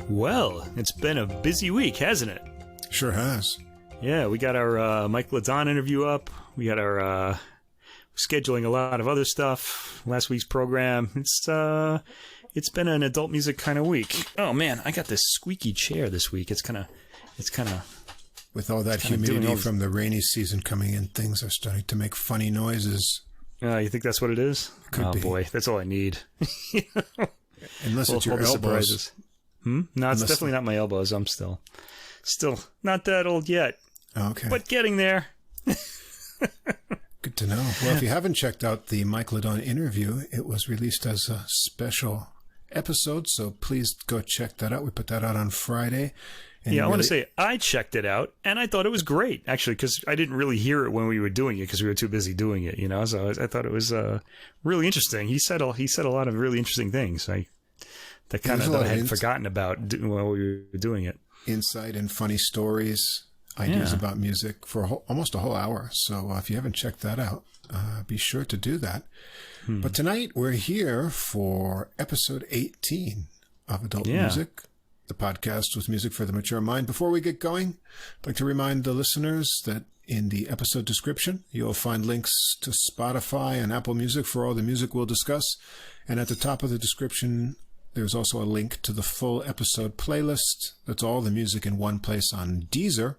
Well, it's been a busy week, hasn't it? Sure has. Yeah, we got our Mike Ladon interview up. We got our scheduling a lot of other stuff. Last week's program. It's been an adult music kind of week. Oh man, I got this squeaky chair this week. It's kind of with all that humidity from the rainy season coming in. Things are starting to make funny noises. You think that's what it is? Could be. Boy, that's all I need. Unless it's your elbows. Surprises. No, it's definitely not my elbows. I'm still not that old yet. Okay. But getting there. Good to know. Well, if you haven't checked out the Mike Ladon interview, it was released as a special episode, so please go check that out. We put that out on Friday. And I want to say I checked it out, and I thought it was great, actually, because I didn't really hear it when we were doing it because we were too busy doing it, So I thought it was really interesting. He said a lot of really interesting things. That I had forgotten about while we were doing it. Insight and funny stories, ideas about music for almost a whole hour. So if you haven't checked that out, be sure to do that. But tonight we're here for episode 18 of Adult Music, the podcast with music for the mature mind. Before we get going, I'd like to remind the listeners that in the episode description, you'll find links to Spotify and Apple Music for all the music we'll discuss. And at the top of the description, there's also a link to the full episode playlist. That's all the music in one place on Deezer,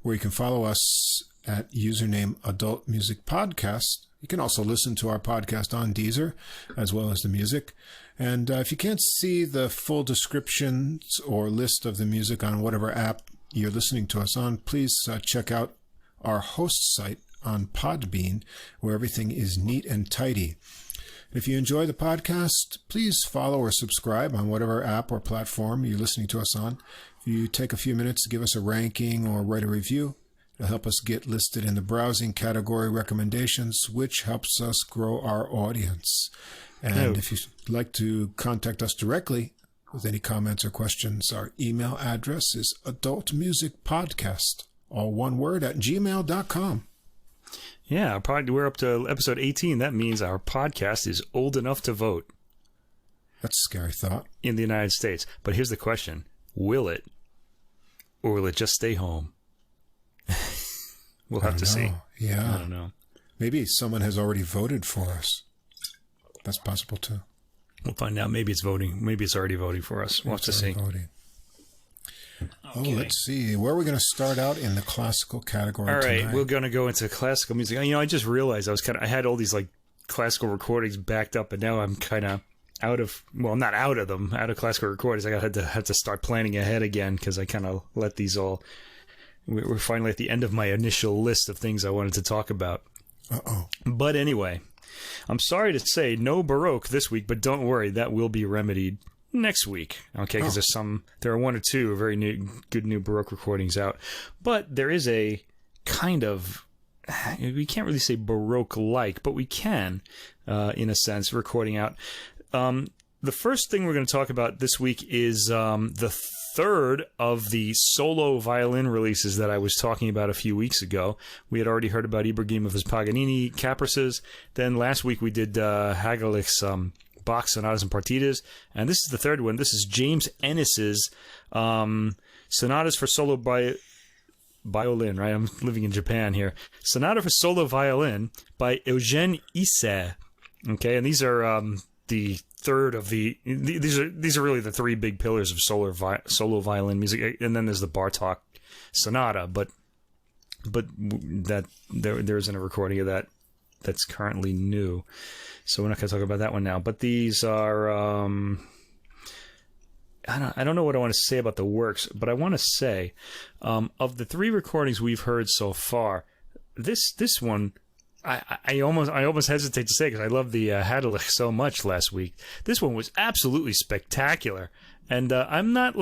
where you can follow us at username Adult Music Podcast. You can also listen to our podcast on Deezer, as well as the music. And if you can't see the full descriptions or list of the music on whatever app you're listening to us on, please check out our host site on Podbean, where everything is neat and tidy. If you enjoy the podcast, please follow or subscribe on whatever app or platform you're listening to us on. If you take a few minutes to give us a ranking or write a review, it'll help us get listed in the browsing category recommendations, which helps us grow our audience. And if you'd like to contact us directly with any comments or questions, our email address is adultmusicpodcast, all one word, @gmail.com. Yeah, we're up to episode 18. That means our podcast is old enough to vote. That's a scary thought. In the United States. But here's the question. Will it? Or will it just stay home? We'll have to see. Yeah. I don't know. Maybe someone has already voted for us. That's possible, too. We'll find out. Maybe it's voting. Maybe it's already voting for us. We'll have to see. Voting. Okay. Let's see. Where are we going to start out in the classical category tonight? All right, we're going to go into classical music. I just realized I had all these classical recordings backed up, and now I'm kind of out of classical recordings. I had to start planning ahead again because I kind of let these all. We're finally at the end of my initial list of things I wanted to talk about. But anyway, I'm sorry to say no Baroque this week, but don't worry, that will be remedied next week. Okay, because there are one or two very good new Baroque recordings out. But there is a kind of, we can't really say Baroque-like, but we can, in a sense, recording out. The first thing we're going to talk about this week is the third of the solo violin releases that I was talking about a few weeks ago. We had already heard about Ibragimov's Paganini Caprices. Then last week we did Hagelich's Bach Sonatas and Partitas. And this is the third one. This is James Ehnes's Sonatas for Solo Violin, right? I'm living in Japan here. Sonata for Solo Violin by Eugène Ysaÿe. Okay, and these are the third of these are really the three big pillars of solo violin music, and then there's the Bartók Sonata, but that there isn't a recording of that that's currently new, so we're not going to talk about that one now. But these are I don't know what I want to say about the works, but I want to say of the three recordings we've heard so far, this one. I almost hesitate to say because I loved the Hadelich so much last week. This one was absolutely spectacular, and I'm not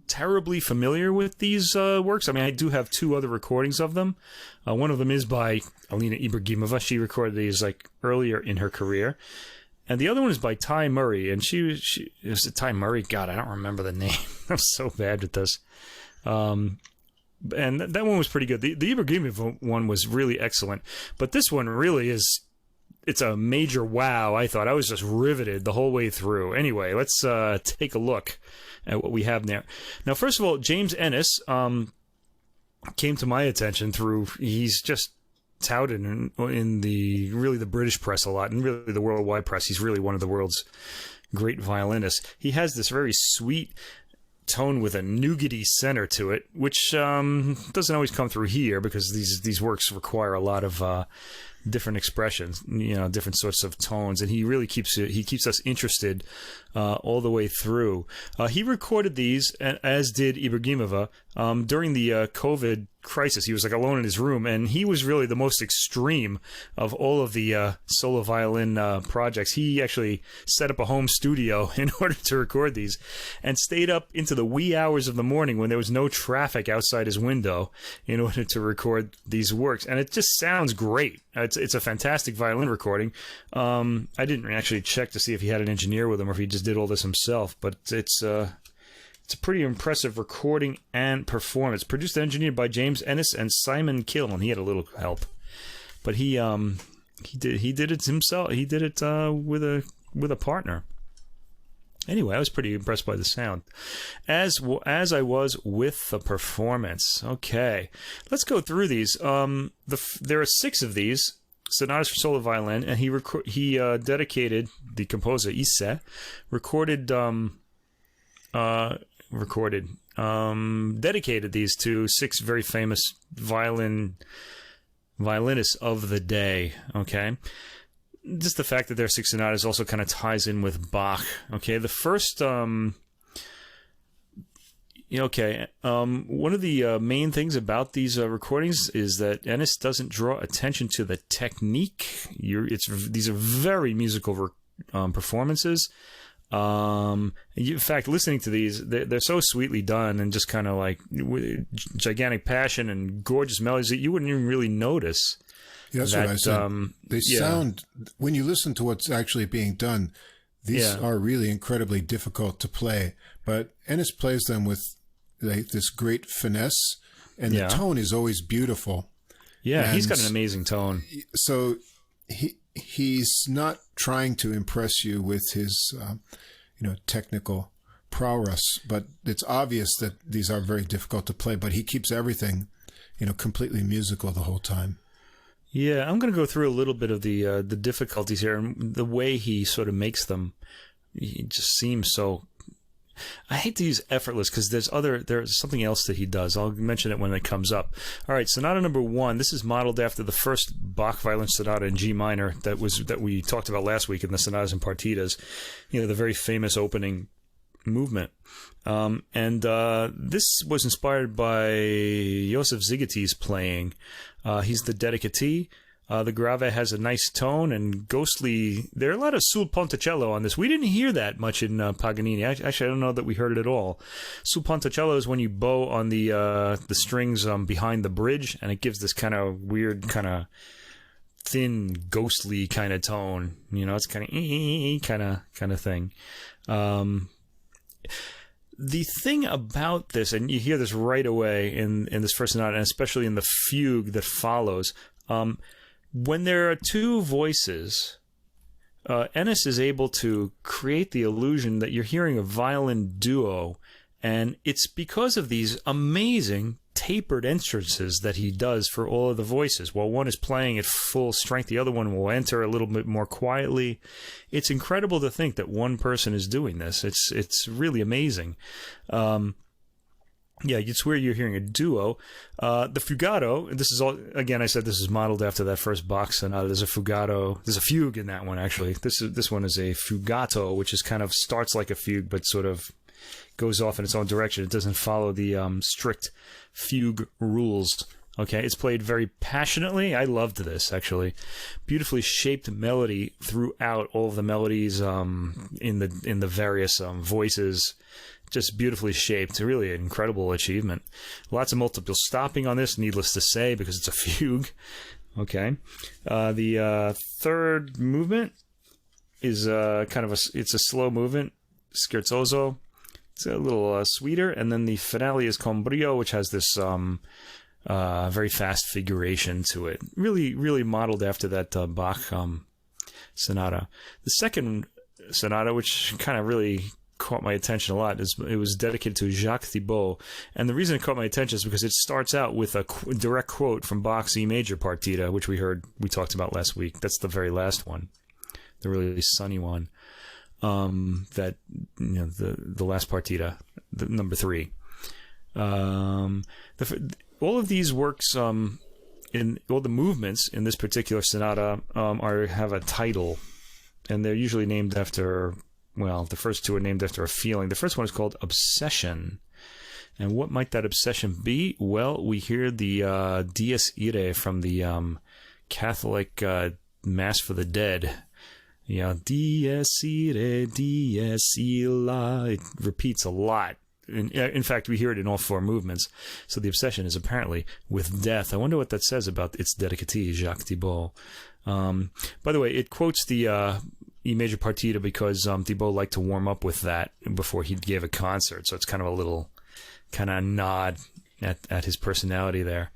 terribly familiar with these works. I mean, I do have two other recordings of them. One of them is by Alina Ibragimova. She recorded these earlier in her career, and the other one is by Ty Murray. And she is it Ty Murray? God, I don't remember the name. I'm so bad with this. And that one was pretty good. The Ibragimov one was really excellent, but this one really is it's a major wow. I thought I was just riveted the whole way through. Anyway, let's take a look at what we have there. Now, first of all, James Ehnes came to my attention through, he's just touted in the British press a lot, and really the worldwide press. He's really one of the world's great violinists. He has this very sweet tone with a nougaty center to it, which doesn't always come through here, because these works require a lot of different expressions, different sorts of tones, and he really keeps us interested all the way through. He recorded these, as did Ibragimova, during the COVID crisis. He was like alone in his room, and he was really the most extreme of all of the solo violin projects. He actually set up a home studio in order to record these, and stayed up into the wee hours of the morning when there was no traffic outside his window in order to record these works. And it just sounds great. It's a fantastic violin recording. I didn't actually check to see if he had an engineer with him or if he just did all this himself, but it's a pretty impressive recording and performance. Produced and engineered by James Ehnes and Simon Kiln. He had a little help, but he did it himself. He did it with a partner. Anyway, I was pretty impressed by the sound, as I was with the performance. Okay, let's go through these. There are 6 of these sonatas for solo violin, and he dedicated, the composer Ysaÿe dedicated these to 6 very famous violinists of the day. Okay, just the fact that there are 6 sonatas also kind of ties in with Bach. Okay, the first one of the main things about these recordings is that Ehnes doesn't draw attention to the technique. These are very musical performances. In fact, listening to these, they're so sweetly done and just kind of like with gigantic passion and gorgeous melodies that you wouldn't even really notice. Yeah, that's what I said. They sound, when you listen to what's actually being done, these are really incredibly difficult to play. But Ehnes plays them with like this great finesse, and the tone is always beautiful. Yeah, and he's got an amazing tone. So he's not trying to impress you with his technical prowess, but it's obvious that these are very difficult to play. But he keeps everything completely musical the whole time. Yeah, I'm going to go through a little bit of the difficulties here, and the way he sort of makes them. He just seems so. I hate to use effortless, because there's something else that he does. I'll mention it when it comes up. All right, Sonata number 1. This is modeled after the first Bach violin sonata in G minor that we talked about last week in the Sonatas and Partitas. The very famous opening movement. And this was inspired by Josef Zigete's playing. He's the dedicatee. The grave has a nice tone and ghostly. There are a lot of sul ponticello on this. We didn't hear that much in Paganini. Actually, I don't know that we heard it at all. Sul ponticello is when you bow on the strings behind the bridge, and it gives this kind of weird, kind of thin, ghostly kind of tone. It's kind of thing. The thing about this, and you hear this right away in this first sonata, and especially in the fugue that follows. When there are 2 voices, Ehnes is able to create the illusion that you're hearing a violin duo, and it's because of these amazing tapered entrances that he does for all of the voices. While one is playing at full strength, the other one will enter a little bit more quietly. It's incredible to think that one person is doing this. It's really amazing. Yeah, it's where you're hearing a duo. The fugato, this is all, again, I said this is modeled after that first Bach sonata. There's a fugato, there's a fugue in that one, actually. This one is a fugato, which is kind of starts like a fugue, but sort of goes off in its own direction. It doesn't follow the strict fugue rules. Okay, it's played very passionately. I loved this, actually. Beautifully shaped melody throughout all of the melodies in the various voices. Just beautifully shaped. Really an incredible achievement. Lots of multiple stopping on this, needless to say, because it's a fugue. Okay. The third movement is it's a slow movement, scherzoso. It's a little sweeter. And then the finale is con brio, which has this very fast figuration to it. Really, really modeled after that Bach sonata. The second sonata, which kind of really caught my attention a lot, it was dedicated to Jacques Thibault. And the reason it caught my attention is because it starts out with a direct quote from Bach's E major partita, which we talked about last week. That's the very last one, the really sunny one. The last partita, the number 3. All of these works, in all the movements in this particular sonata, have a title, and they're usually named after. Well, the first 2 are named after a feeling. The first one is called Obsession. And what might that obsession be? Well, we hear the Dies Irae from the Catholic Mass for the Dead. Dies Irae, Dies Illa. It repeats a lot. In fact, we hear it in all 4 movements. So the obsession is apparently with death. I wonder what that says about its dedicatee, Jacques Thibault. By the way, it quotes the E major partita because Thibault liked to warm up with that before he gave a concert. So it's kind of a little kind of nod at his personality there.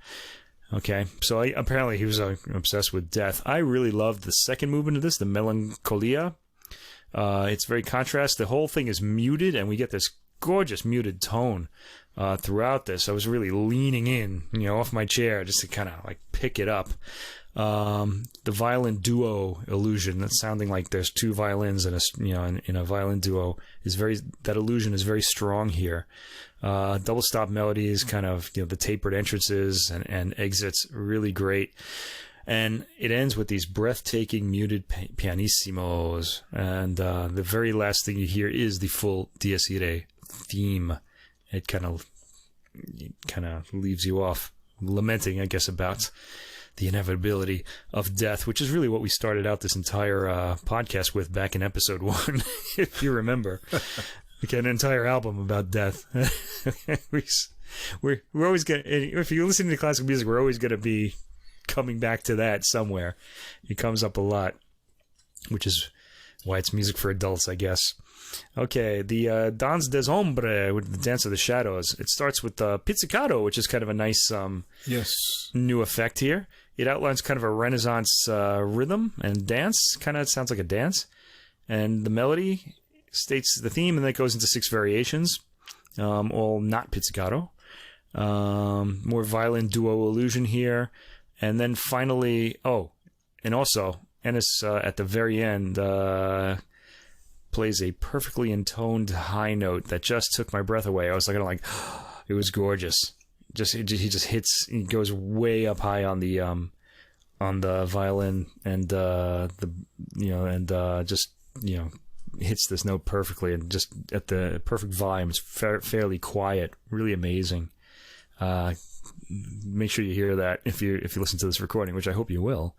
Okay, so apparently he was obsessed with death. I really loved the second movement of this, the Melancholia. It's very contrast. The whole thing is muted, and we get this gorgeous muted tone throughout this. I was really leaning in, off my chair just to kind of like pick it up. The violin duo illusion, that's sounding like there's 2 violins in a violin duo, that illusion is very strong here. Double stop melodies, kind of, the tapered entrances and exits, really great. And it ends with these breathtaking muted pianissimos. And the very last thing you hear is the full Dies Irae theme. It kind of leaves you off lamenting, I guess, about the inevitability of death, which is really what we started out this entire podcast with back in episode 1, if you remember. Okay, an entire album about death. we're always going. If you're listening to classical music, we're always going to be coming back to that somewhere. It comes up a lot, which is why it's music for adults, I guess. Okay, the Danse des Ombres, with the Dance of the Shadows. It starts with pizzicato, which is kind of a nice new effect here. It outlines kind of a Renaissance rhythm and dance. Kind of sounds like a dance. And the melody states the theme, and then it goes into 6 variations, all not pizzicato. More violin duo illusion here. And then finally, and also, Ehnes at the very end plays a perfectly intoned high note that just took my breath away. I was like, it was gorgeous. He just hits. He goes way up high on the violin and hits this note perfectly, and just at the perfect volume. It's fairly quiet, really amazing. Make sure you hear that if you listen to this recording, which I hope you will.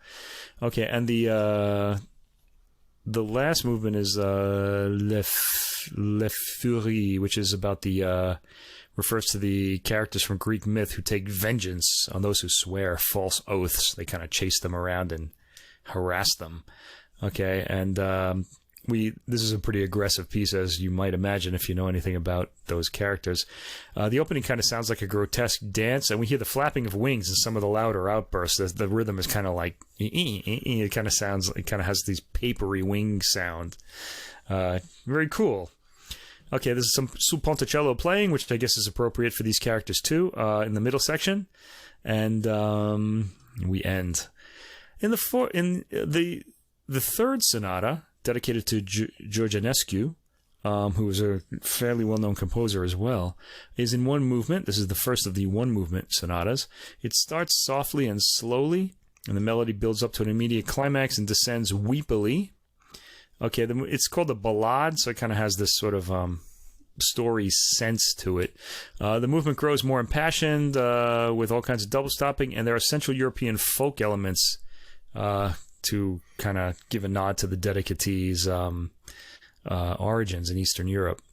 Okay, and the last movement is Le Furie, which is about refers to the characters from Greek myth who take vengeance on those who swear false oaths. They kind of chase them around and harass them. Okay, and this is a pretty aggressive piece, as you might imagine if you know anything about those characters. The opening kind of sounds like a grotesque dance, and we hear the flapping of wings in some of the louder outbursts. The rhythm is kind of like it kind of has these papery wing sound. Very cool. Okay, this is some sul ponticello playing, which I guess is appropriate for these characters too, in the middle section, and we end in the third sonata, dedicated to Georgianescu, who was a fairly well-known composer as well, is in one movement. This is the first of the one-movement sonatas. It starts softly and slowly, and the melody builds up to an immediate climax and descends weepily. Okay, it's called a ballade, so it kind of has this sort of story sense to it. The movement grows more impassioned with all kinds of double stopping, and there are Central European folk elements to kind of give a nod to the dedicatee's origins in Eastern Europe.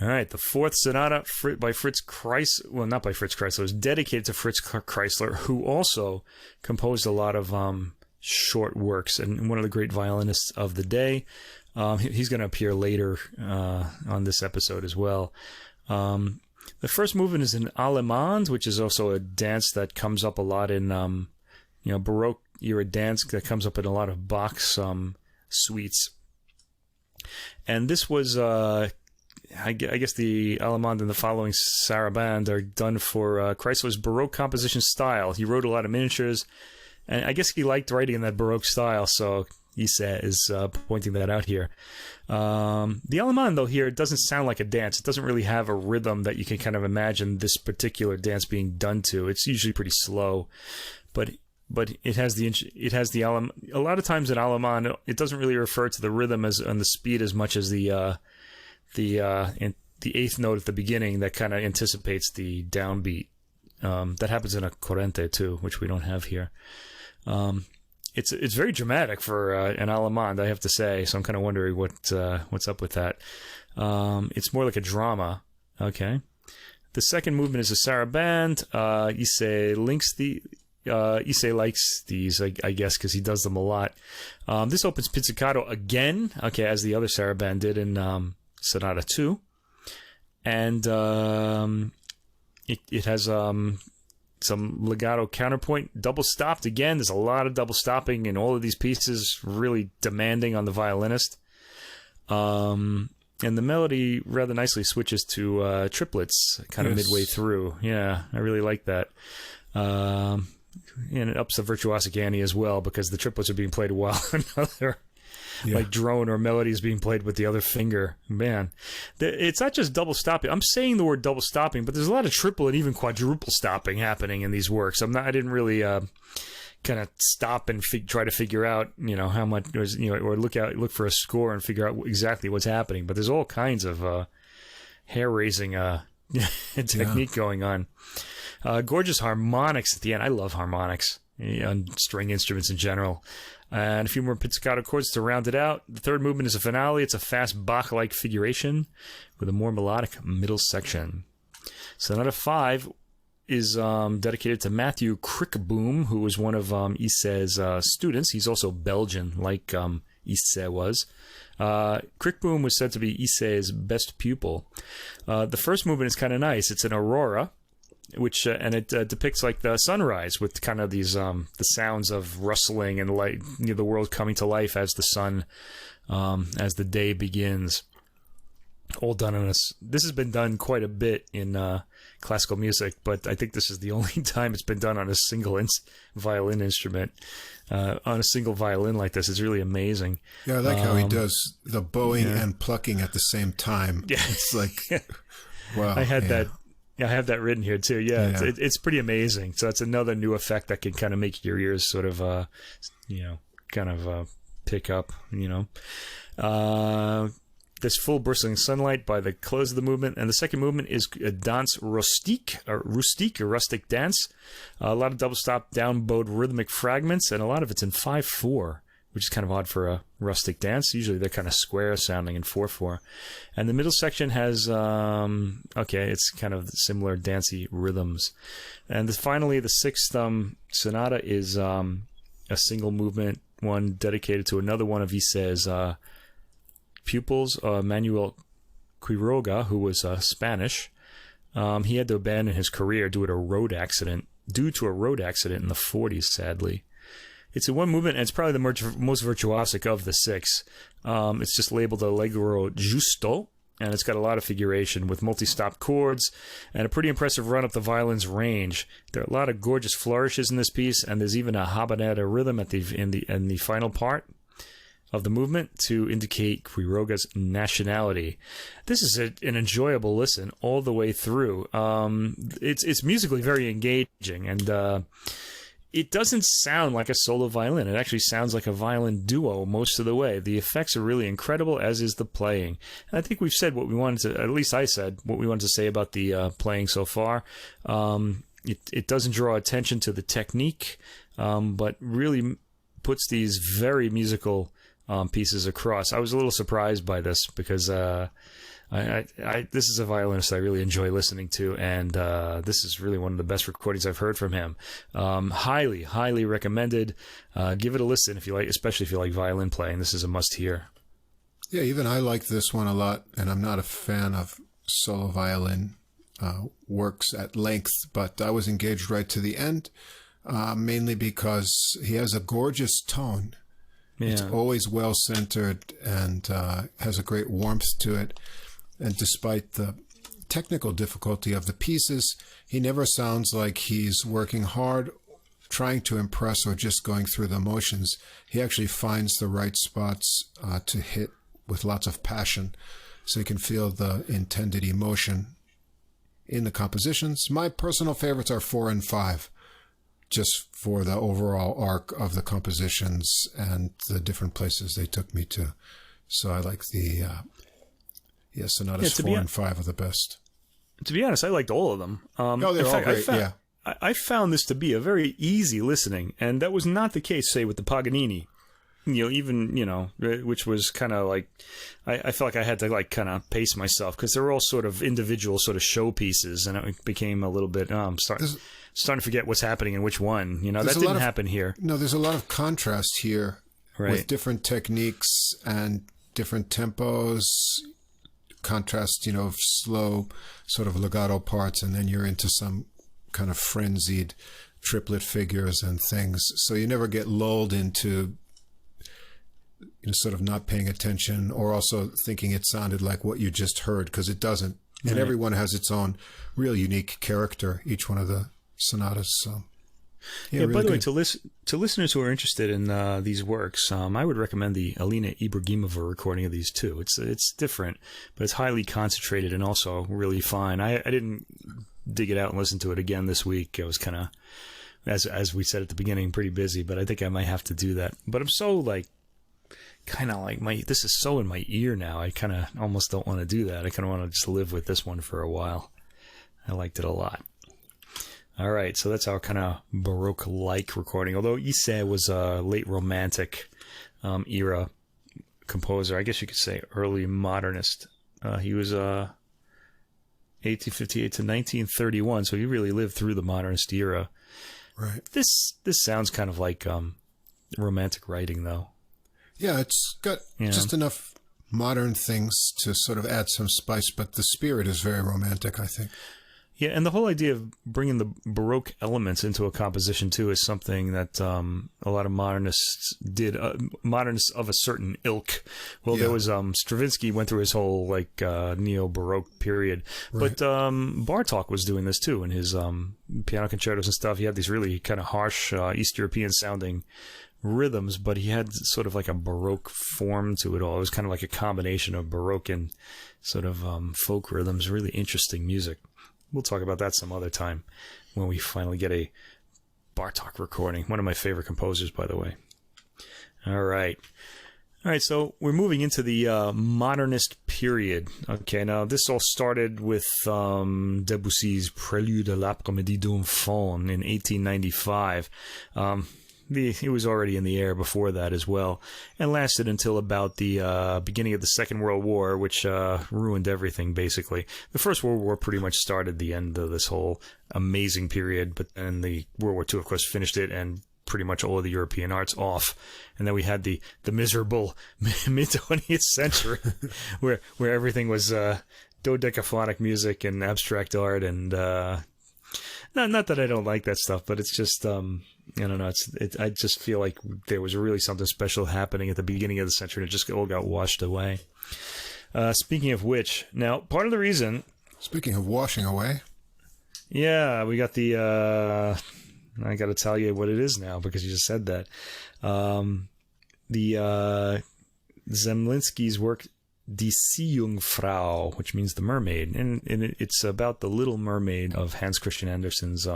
All right, the fourth sonata by Fritz Kreisler, well, not by Fritz Kreisler, it was dedicated to Fritz Kreisler, who also composed a lot of short works and one of the great violinists of the day. He's going to appear later on this episode as well. The first movement is in Allemande, which is also a dance that comes up a lot in Baroque era dance that comes up in a lot of Bach's suites. And this was, I guess the Allemande and the following Sarabande are done for Kreisler's Baroque composition style. He wrote a lot of miniatures, and I guess he liked writing in that Baroque style, so Ysaÿe is pointing that out here. The Allemande, though, here, it doesn't sound like a dance. It doesn't really have a rhythm that you can kind of imagine this particular dance being done to. It's usually pretty slow, but it has the a lot of times in Allemande, it doesn't really refer to the rhythm and the speed as much as the eighth note at the beginning that kind of anticipates the downbeat. That happens in a corrente too, which we don't have here. It's very dramatic for an Allemande, I have to say. So I'm kind of wondering what's up with that. It's more like a drama. Okay. The second movement is a sarabande. Ysaÿe likes these, I guess, because he does them a lot. This opens pizzicato again, okay, as the other sarabande did in Sonata 2. And it has some legato counterpoint, double stopped again. There's a lot of double stopping in all of these pieces, really demanding on the violinist. And the melody rather nicely switches to triplets kind of midway through. Yeah, I really like that. And it ups the virtuosity as well, because the triplets are being played while another like drone or melody is being played with the other finger. Man, it's not just double stopping. I'm saying the word double stopping, but there's a lot of triple and even quadruple stopping happening in these works. I didn't really kind of stop and try to figure out, how much, or look for a score and figure out exactly what's happening. But there's all kinds of hair-raising technique going on. Gorgeous harmonics at the end. I love harmonics on string instruments in general. And a few more pizzicato chords to round it out. The third movement is a finale. It's a fast Bach-like figuration with a more melodic middle section. Sonata 5 is dedicated to Matthew Crickboom, who was one of Ysaÿe's students. He's also Belgian, like Ysaÿe was. Crickboom was said to be Ysaÿe's best pupil. The first movement is kind of nice. It's an aurora, which and it depicts like the sunrise with kind of these the sounds of rustling and light, the world coming to life as the sun, as the day begins. All done on us. This has been done quite a bit in classical music, but I think this is the only time it's been done on a single violin instrument. On a single violin like this. It's really amazing. Yeah, I like how he does the bowing and plucking at the same time. Yeah. It's like, wow. I had that. Yeah, I have that written here too. Yeah, it's pretty amazing. So that's another new effect that can kind of make your ears sort of, pick up, This full bristling sunlight by the close of the movement. And the second movement is a danse rustique, or rustic dance. A lot of double stop, down bowed rhythmic fragments, and a lot of it's in 5/4, which is kind of odd for a rustic dance. Usually they're kind of square sounding in 4/4. And the middle section has, it's kind of similar dancey rhythms. And finally, the sixth sonata is a single movement, one dedicated to another one of Ysaÿe's pupils, Manuel Quiroga, who was Spanish. He had to abandon his career due to a road accident in the 40s, sadly. It's in one movement, and it's probably the most virtuosic of the six. It's just labeled Allegro Giusto, and it's got a lot of figuration with multi-stop chords and a pretty impressive run up the violin's range. There are a lot of gorgeous flourishes in this piece, and there's even a habanera rhythm in the final part of the movement to indicate Quiroga's nationality. This is an enjoyable listen all the way through. It's musically very engaging, and it doesn't sound like a solo violin. It actually sounds like a violin duo most of the way. The effects are really incredible, as is the playing. And I think we've said what we wanted to, at least I said, what we wanted to say about the playing so far. It doesn't draw attention to the technique, but really puts these very musical pieces across. I was a little surprised by this because this is a violinist I really enjoy listening to, and this is really one of the best recordings I've heard from him. Highly, highly recommended. Give it a listen if you like, especially if you like violin playing. This is a must-hear. Yeah, even I like this one a lot, and I'm not a fan of solo violin works at length, but I was engaged right to the end. mainly because he has a gorgeous tone. Yeah. It's always well-centered and has a great warmth to it. And despite the technical difficulty of the pieces, he never sounds like he's working hard, trying to impress, or just going through the motions. He actually finds the right spots to hit with lots of passion, so you can feel the intended emotion in the compositions. My personal favorites are 4 and 5, just for the overall arc of the compositions and the different places they took me to. So I like the Sonatas 4 and 5 are the best. To be honest, I liked all of them. They're all great, yeah. I found this to be a very easy listening, and that was not the case, say, with the Paganini. Which was kind of like, I felt like I had to like kind of pace myself because they were all sort of individual sort of showpieces, and it became a little bit, I'm starting to forget what's happening in which one. That didn't happen here. No, there's a lot of contrast here, right, with different techniques and different tempos. Contrast, of slow sort of legato parts, and then you're into some kind of frenzied triplet figures and things. So you never get lulled into sort of not paying attention, or also thinking it sounded like what you just heard, because it doesn't. And right. Everyone has its own real unique character, each one of the sonatas. So, yeah, really by the good. way, to listeners who are interested in these works, I would recommend the Alina Ibragimova recording of these too. It's different, but it's highly concentrated and also really fine. I didn't dig it out and listen to it again this week. I was kind of, as we said at the beginning, pretty busy, but I think I might have to do that. But I'm so this is so in my ear now. I kind of almost don't want to do that. I kind of want to just live with this one for a while. I liked it a lot. All right, so that's our kind of Baroque-like recording. Although Ysaÿe was a late Romantic era composer. I guess you could say early Modernist. He was 1858 to 1931, so he really lived through the Modernist era. Right. This sounds kind of like Romantic writing, though. Yeah, it's got just enough modern things to sort of add some spice, but the spirit is very romantic, I think. Yeah, and the whole idea of bringing the Baroque elements into a composition, too, is something that a lot of modernists did. Modernists of a certain ilk. Well, there was Stravinsky went through his whole neo-Baroque period. Right. But Bartók was doing this, too, in his piano concertos and stuff. He had these really kind of harsh East European-sounding rhythms, but he had sort of like a Baroque form to it all. It was kind of like a combination of Baroque and sort of folk rhythms. Really interesting music. We'll talk about that some other time when we finally get a Bartók recording. One of my favorite composers, by the way. All right, so we're moving into the Modernist period. Okay, now this all started with Debussy's Prélude à l'Après-midi d'Enfant in 1895. It was already in the air before that as well, and lasted until about the beginning of the Second World War, which ruined everything, basically. The First World War pretty much started the end of this whole amazing period, but then the World War II, of course, finished it, and pretty much all of the European arts off. And then we had the miserable mid-20th century, where everything was dodecaphonic music and abstract art, and not that I don't like that stuff, but it's just I don't know. I just feel like there was really something special happening at the beginning of the century, and it just all got washed away. Speaking of which, now part of the reason. Speaking of washing away. Yeah, we got the. I got to tell you what it is now because you just said that. The Zemlinsky's work Die Seejungfrau, which means the mermaid, and it's about the Little Mermaid of Hans Christian Andersen's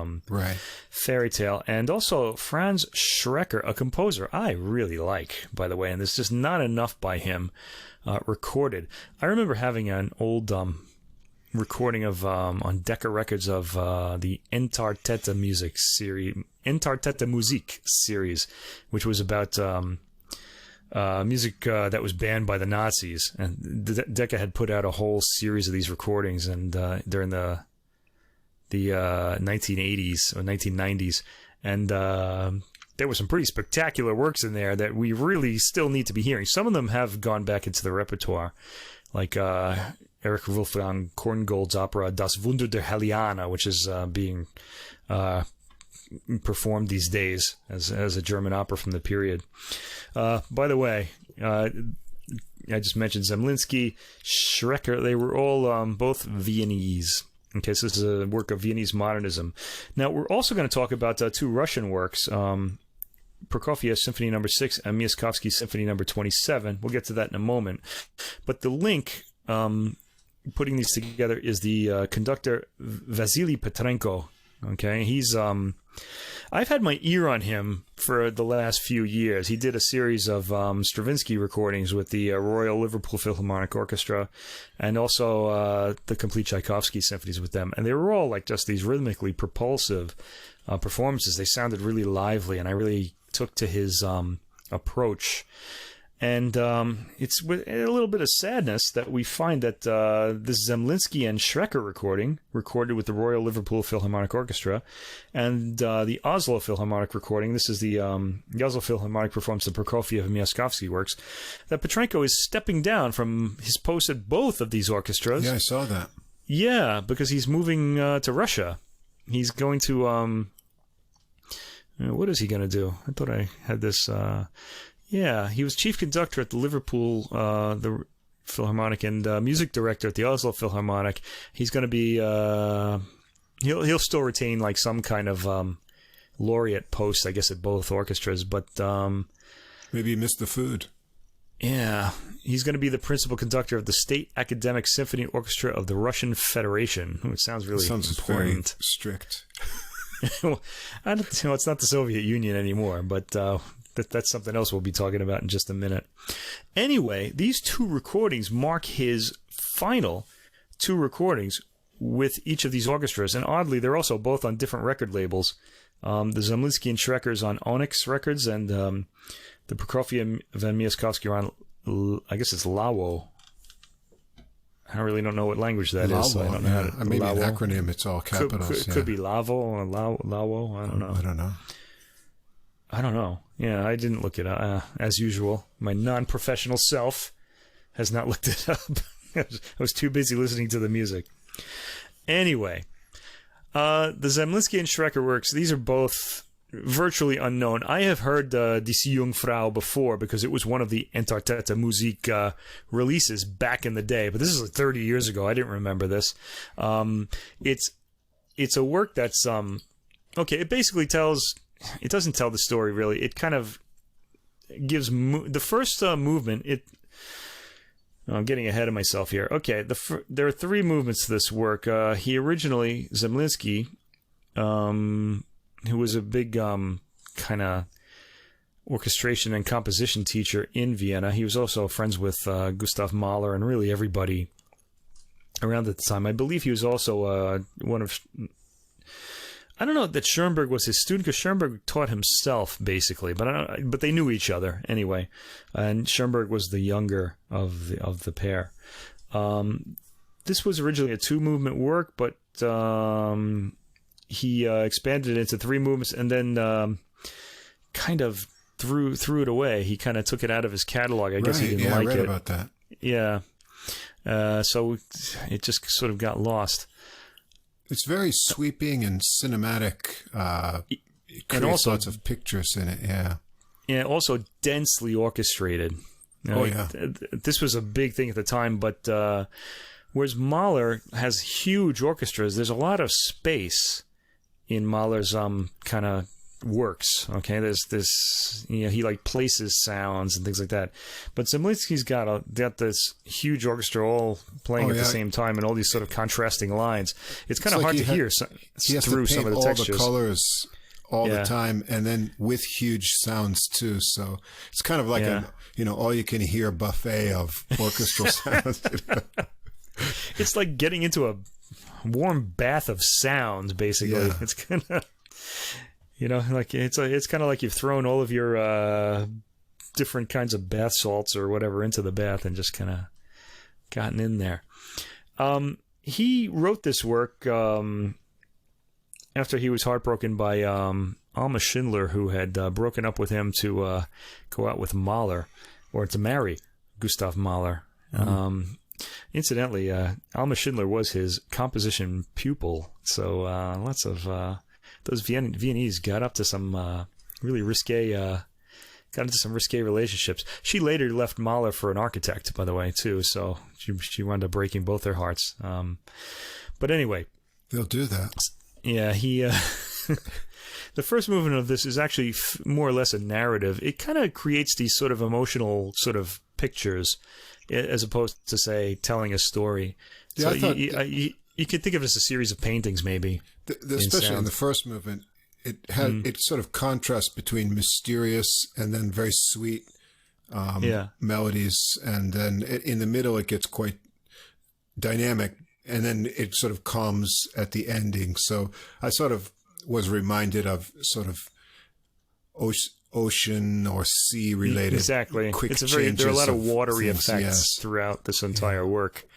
fairy tale, and also Franz Schreker, a composer I really like, by the way, and there's just not enough by him recorded. I remember having an old recording of on Decca Records of the Entartete Musik series, which was about music that was banned by the Nazis, and Decca had put out a whole series of these recordings, and during the 1980s or 1990s, and there were some pretty spectacular works in there that we really still need to be hearing. Some of them have gone back into the repertoire, like Erich Wolfgang Korngold's opera Das Wunder De Jelliana, which is being performed these days as a German opera from the period. By the way, I just mentioned Zemlinsky, Schreker. They were all both Viennese. Okay, so this is a work of Viennese modernism. Now, we're also going to talk about two Russian works, Prokofiev Symphony No. 6 and Myaskovsky Symphony No. 27. We'll get to that in a moment. But the link, putting these together, is the conductor Vasily Petrenko. Okay, he's I've had my ear on him for the last few years. He did a series of Stravinsky recordings with the Royal Liverpool Philharmonic Orchestra, and also the complete Tchaikovsky symphonies with them. And they were all like just these rhythmically propulsive performances. They sounded really lively, and I really took to his approach. And it's with a little bit of sadness that we find that this Zemlinsky and Schreker recorded with the Royal Liverpool Philharmonic Orchestra, and the Oslo Philharmonic recording, this is the Oslo Philharmonic performs the Prokofiev and Myaskovsky works, that Petrenko is stepping down from his post at both of these orchestras. Yeah, I saw that. Yeah, because he's moving to Russia. He's going to... what is he going to do? I thought I had this... Yeah, he was chief conductor at the Liverpool the Philharmonic and music director at the Oslo Philharmonic. He's going to be he'll still retain like some kind of laureate post, I guess, at both orchestras, but maybe he missed the food. Yeah, he's going to be the principal conductor of the State Academic Symphony Orchestra of the Russian Federation. It sounds really important. Very strict. Well, I don't know. It's not the Soviet Union anymore, but. That's something else we'll be talking about in just a minute. Anyway, these two recordings mark his final two recordings with each of these orchestras. And oddly, they're also both on different record labels. The Zemlinsky and Schreker is on Onyx Records, and the Prokofiev and Myaskovsky are on, I guess it's Lawo. I really don't know what language that is. So I don't know how to, maybe an acronym, it's all capitals. Could be Lavo or Lawo. I don't know. I don't know. Yeah, I didn't look it up. As usual, my non-professional self has not looked it up. I was too busy listening to the music. Anyway, the Zemlinsky and Schreker works, these are both virtually unknown. I have heard Die Seejungfrau before because it was one of the Entartete Musik releases back in the day. But this is like 30 years ago. I didn't remember this. It's a work that's... okay, it basically tells... It doesn't tell the story, really. It kind of gives... the first movement... I'm getting ahead of myself here. Okay, there are three movements to this work. He originally... Zemlinsky, who was a big kind of orchestration and composition teacher in Vienna. He was also friends with Gustav Mahler and really everybody around at the time. I believe he was also one of... I don't know that Schoenberg was his student because Schoenberg taught himself basically, but they knew each other anyway. And Schoenberg was the younger of the pair. This was originally a 2-movement work, but he expanded it into 3 movements and then kind of threw it away. He kind of took it out of his catalog. I guess he didn't like it. I read about that. Yeah. So it just sort of got lost. It's very sweeping and cinematic. It creates also lots of pictures in it, yeah. Yeah, also densely orchestrated. This was a big thing at the time, but whereas Mahler has huge orchestras, there's a lot of space in Mahler's kind of works. Okay, there's this, he like places sounds and things like that. But Zemlinsky's got this huge orchestra all playing at the same time and all these sort of contrasting lines. It's kind of hard to hear through some of the textures. All the colors all the time, and then with huge sounds too. So it's kind of like all you can hear buffet of orchestral sounds. It's like getting into a warm bath of sounds, basically. Yeah. It's kind of. Like it's kind of like you've thrown all of your different kinds of bath salts or whatever into the bath and just kind of gotten in there. He wrote this work after he was heartbroken by Alma Schindler, who had broken up with him to go out with Mahler or to marry Gustav Mahler. Mm-hmm. Incidentally, Alma Schindler was his composition pupil, so lots of those Viennese got up to some really risque, got into some risque relationships. She later left Mahler for an architect, by the way, too. So she wound up breaking both their hearts. But anyway, they'll do that. Yeah, he. The first movement of this is actually more or less a narrative. It kind of creates these sort of emotional sort of pictures, as opposed to, say, telling a story. Yeah, so you could think of it as a series of paintings, maybe. Especially in the first movement, it had it sort of contrasts between mysterious and then very sweet melodies, and then in the middle it gets quite dynamic, and then it sort of calms at the ending. So I sort of was reminded of sort of ocean or sea related. Exactly. There are a lot of watery effects throughout this entire work.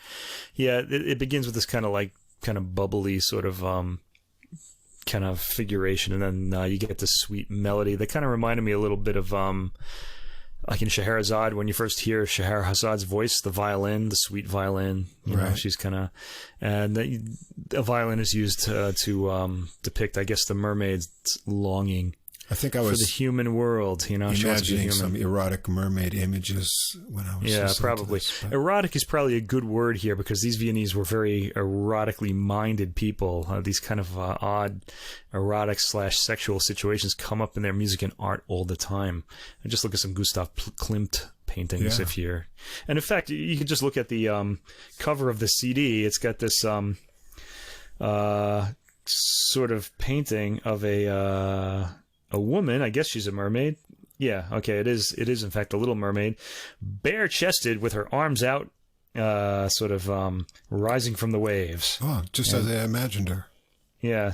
Yeah, it begins with this kind of bubbly sort of kind of figuration, and then you get this sweet melody that kind of reminded me a little bit of like in Scheherazade, when you first hear Scheherazade's voice, the violin, the sweet violin, you know, she's kind of, and a violin is used to depict, I guess, the mermaid's longing. I think I was for the human world, you know, imagining some erotic mermaid images when I was. Yeah, probably. Erotic is probably a good word here, because these Viennese were very erotically minded people. These kind of odd erotic / sexual situations come up in their music and art all the time. And just look at some Gustav Klimt paintings if you're. And in fact, you could just look at the cover of the CD. It's got this sort of painting of a woman. I guess she's a mermaid. Yeah, okay, it is in fact a little mermaid, bare-chested with her arms out, sort of rising from as I imagined her. Yeah.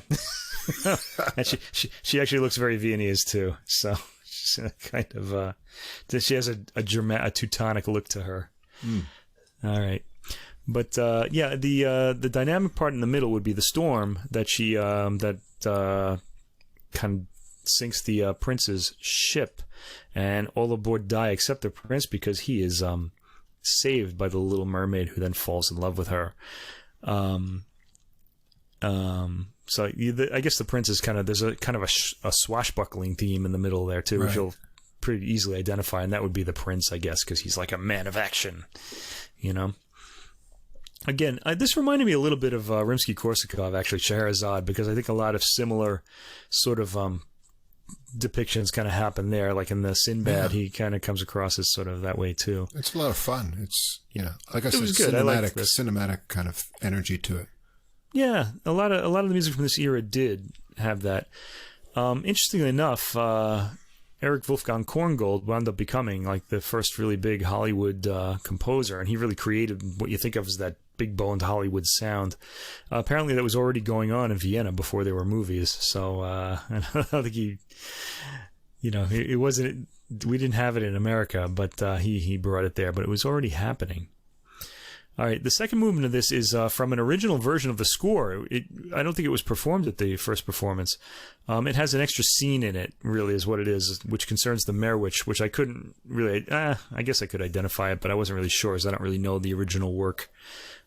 And she actually looks very Viennese too. So she's kind of she has a Teutonic look to her. All right. But the dynamic part in the middle would be the storm that she kind of sinks the prince's ship, and all aboard die except the prince, because he is saved by the little mermaid, who then falls in love with her. So I guess the prince is there's a kind of a swashbuckling theme in the middle there too, which you'll pretty easily identify, and that would be the prince, I guess, because he's like a man of action, you know. Again, this reminded me a little bit of Rimsky-Korsakov, actually, Scheherazade, because I think a lot of similar sort of depictions kind of happen there. Like in the Sinbad, he kind of comes across as sort of that way too. It's a lot of fun. It's, like I said, cinematic kind of energy to it. Yeah, a lot of the music from this era did have that. Interestingly enough, Erich Wolfgang Korngold wound up becoming like the first really big Hollywood composer, and he really created what you think of as that big-boned Hollywood sound. Apparently, that was already going on in Vienna before there were movies. So I don't think it wasn't. We didn't have it in America, but he brought it there. But it was already happening. All right, the second movement of this is from an original version of the score. I don't think it was performed at the first performance. It has an extra scene in it, really, is what it is, which concerns the Meerwitch, which I couldn't really... I guess I could identify it, but I wasn't really sure, as I don't really know the original work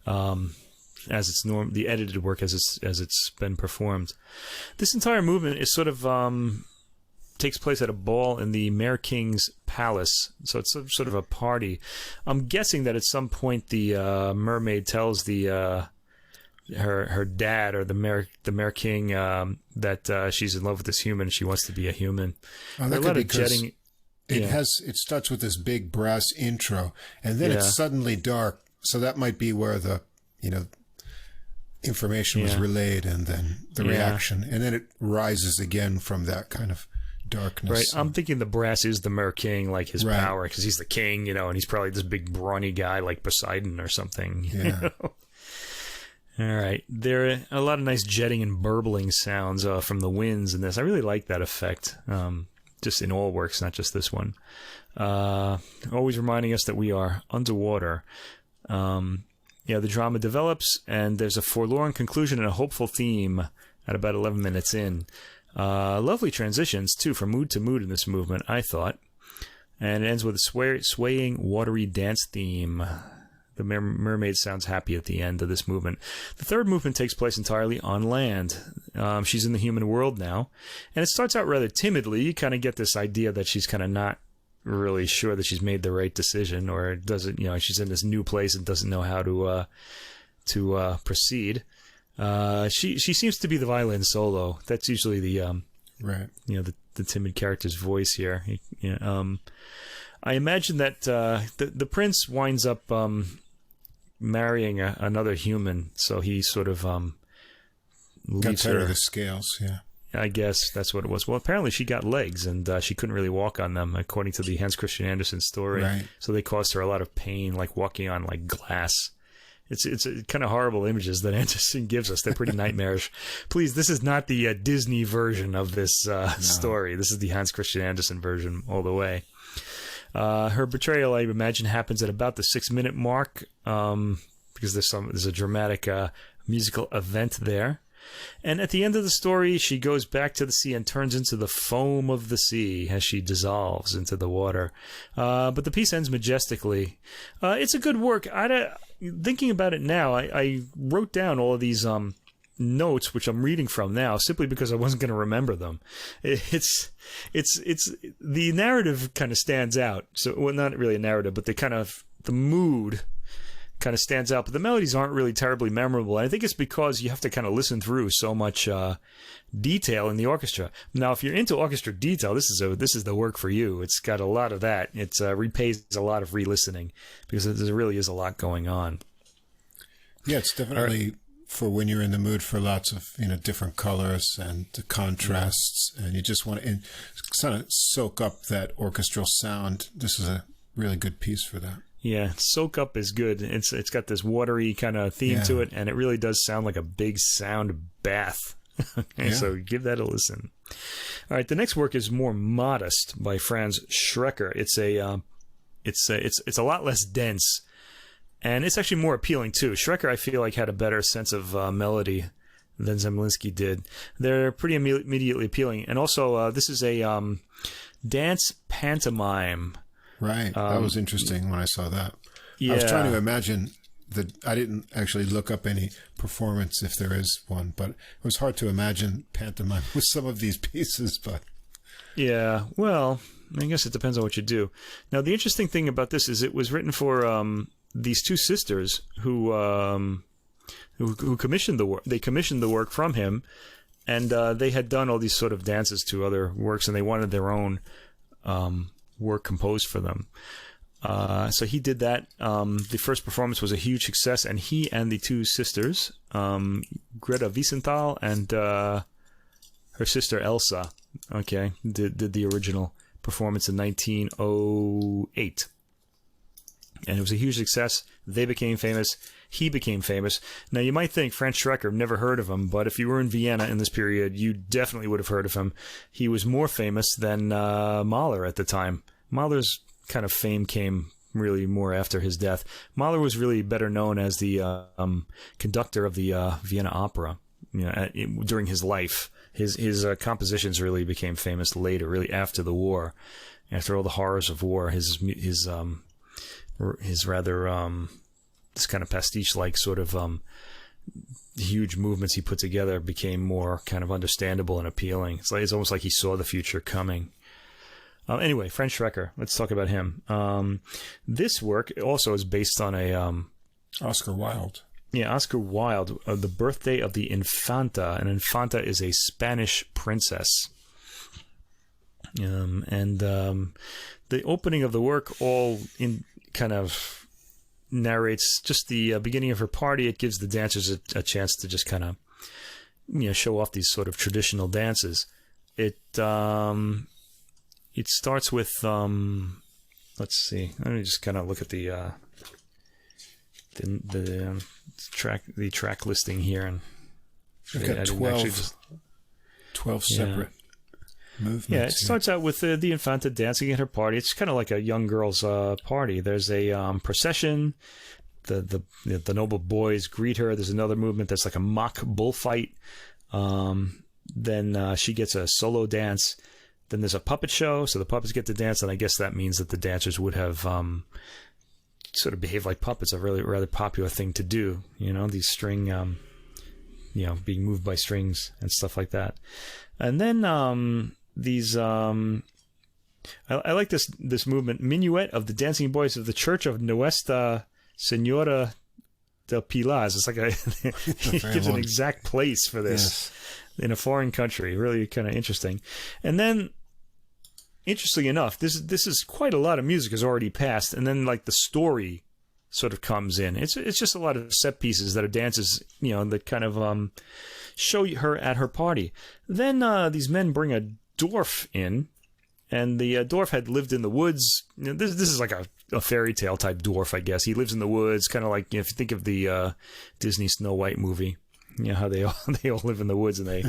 as it's the edited work as it's been performed. This entire movement is sort of... takes place at a ball in the Mare King's palace, so it's sort of a party. I'm guessing that at some point the mermaid tells her dad, or the Mare King, that she's in love with this human. She wants to be a human. Oh, that could be because it starts with this big brass intro, and then it's suddenly dark. So that might be where the information was relayed, and then the reaction, and then it rises again from that kind of darkness. Right. I'm thinking the brass is the Mare King, like his power, because he's the king, and he's probably this big brawny guy like Poseidon or something. Yeah. All right. There are a lot of nice jetting and burbling sounds from the winds in this. I really like that effect, just in all works, not just this one. Always reminding us that we are underwater. The drama develops, and there's a forlorn conclusion and a hopeful theme at about 11 minutes in. Lovely transitions, too, from mood to mood in this movement, I thought. And it ends with a swaying, watery dance theme. The mermaid sounds happy at the end of this movement. The third movement takes place entirely on land. She's in the human world now. And it starts out rather timidly. You kind of get this idea that she's kind of not really sure that she's made the right decision, or doesn't, she's in this new place and doesn't know how to proceed. She seems to be the violin solo. That's usually the right. The timid character's voice here. I imagine that the prince winds up marrying another human, so he sort of leaves got tired her. of the scales, yeah. I guess that's what it was. Well, apparently she got legs, and she couldn't really walk on them, according to the Hans Christian Andersen story. Right. So they caused her a lot of pain, like walking on like glass. It's kind of horrible images that Andersen gives us. They're pretty nightmarish. Please, this is not the Disney version of this story. This is the Hans Christian Andersen version all the way. Her betrayal, I imagine, happens at about the 6-minute mark, because there's a dramatic musical event there. And at the end of the story, she goes back to the sea and turns into the foam of the sea as she dissolves into the water. But the piece ends majestically. It's a good work. Thinking about it now, I wrote down all of these notes, which I'm reading from now, simply because I wasn't going to remember them. It's the narrative kind of stands out. So, well, not really a narrative, but the mood kind of stands out, but the melodies aren't really terribly memorable. And I think it's because you have to kind of listen through so much detail in the orchestra. Now, if you're into orchestra detail, this is the work for you. It's got a lot of that. It repays a lot of re-listening, because there really is a lot going on. Yeah, it's definitely for when you're in the mood for lots of different colors and the contrasts, and you just want to kind of soak up that orchestral sound. This is a really good piece for that. Yeah, Soak Up is good. It's got this watery kind of theme to it, and it really does sound like a big sound bath. So give that a listen. All right, the next work is more modest by Franz Schreker. It's a lot less dense, and it's actually more appealing too. Schreker, I feel like, had a better sense of melody than Zemlinsky did. They're pretty immediately appealing, and also this is a dance pantomime. Right. That was interesting when I saw that. Yeah. I was trying to imagine I didn't actually look up any performance, if there is one, but it was hard to imagine pantomime with some of these pieces. But yeah, well, I guess it depends on what you do. Now, the interesting thing about this is it was written for these two sisters who commissioned the work. They commissioned the work from him, and they had done all these sort of dances to other works, and they wanted their own work composed for them. So he did that. The first performance was a huge success, and he and the two sisters, Greta Wiesenthal and her sister Elsa, did the original performance in 1908. And it was a huge success. They became famous. He became famous. Now, you might think Franz Schreker, never heard of him, but if you were in Vienna in this period, you definitely would have heard of him. He was more famous than Mahler at the time. Mahler's kind of fame came really more after his death. Mahler was really better known as the conductor of the Vienna Opera during his life. His compositions really became famous later, really after the war. After all the horrors of war, his rather this kind of pastiche-like sort of huge movements he put together became more kind of understandable and appealing. It's almost like he saw the future coming. Anyway, Franz Schreker, let's talk about him. This work also is based on a Oscar Wilde. Yeah, Oscar Wilde, The Birthday of the Infanta. An Infanta is a Spanish princess. And the opening of the work all in kind of narrates just the beginning of her party. It gives the dancers a chance to just kind of show off these sort of traditional dances. It starts with let's see, let me just kind of look at the track listing here, and I've got 12 separate movements. Yeah, it starts out with the Infanta dancing at her party. It's kind of like a young girl's party. There's a procession. The noble boys greet her. There's another movement that's like a mock bullfight. Then she gets a solo dance. Then there's a puppet show, so the puppets get to dance, and I guess that means that the dancers would have sort of behaved like puppets. A really rather popular thing to do. These string being moved by strings and stuff like that. And then I like this movement, Minuet of the Dancing Boys of the Church of Nuestra Senora del Pilar. It's like he gives an exact place for this in a foreign country. Really kind of interesting. And then, interestingly enough, this is quite a lot of music has already passed, and then like the story sort of comes in. It's just a lot of set pieces that are dances, that kind of show her at her party. Then these men bring a dwarf in, and the dwarf had lived in the woods. This is like a fairy tale type dwarf, I guess. He lives in the woods, kind of like if you think of the Disney Snow White movie. How they all live in the woods and they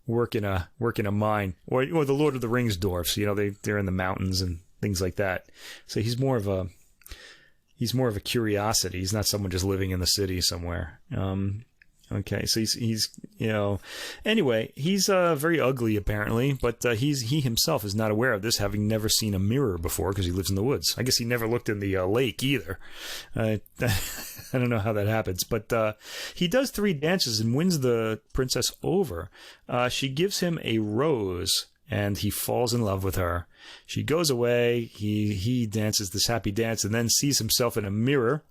work in a mine, or the Lord of the Rings dwarfs. They're in the mountains and things like that. So he's more of a curiosity. He's not someone just living in the city somewhere. Okay, so he's anyway, he's very ugly apparently, but he himself is not aware of this, having never seen a mirror before because he lives in the woods. I guess he never looked in the lake either. I don't know how that happens, but he does 3 dances and wins the princess over. She gives him a rose, and he falls in love with her. She goes away. He dances this happy dance, and then sees himself in a mirror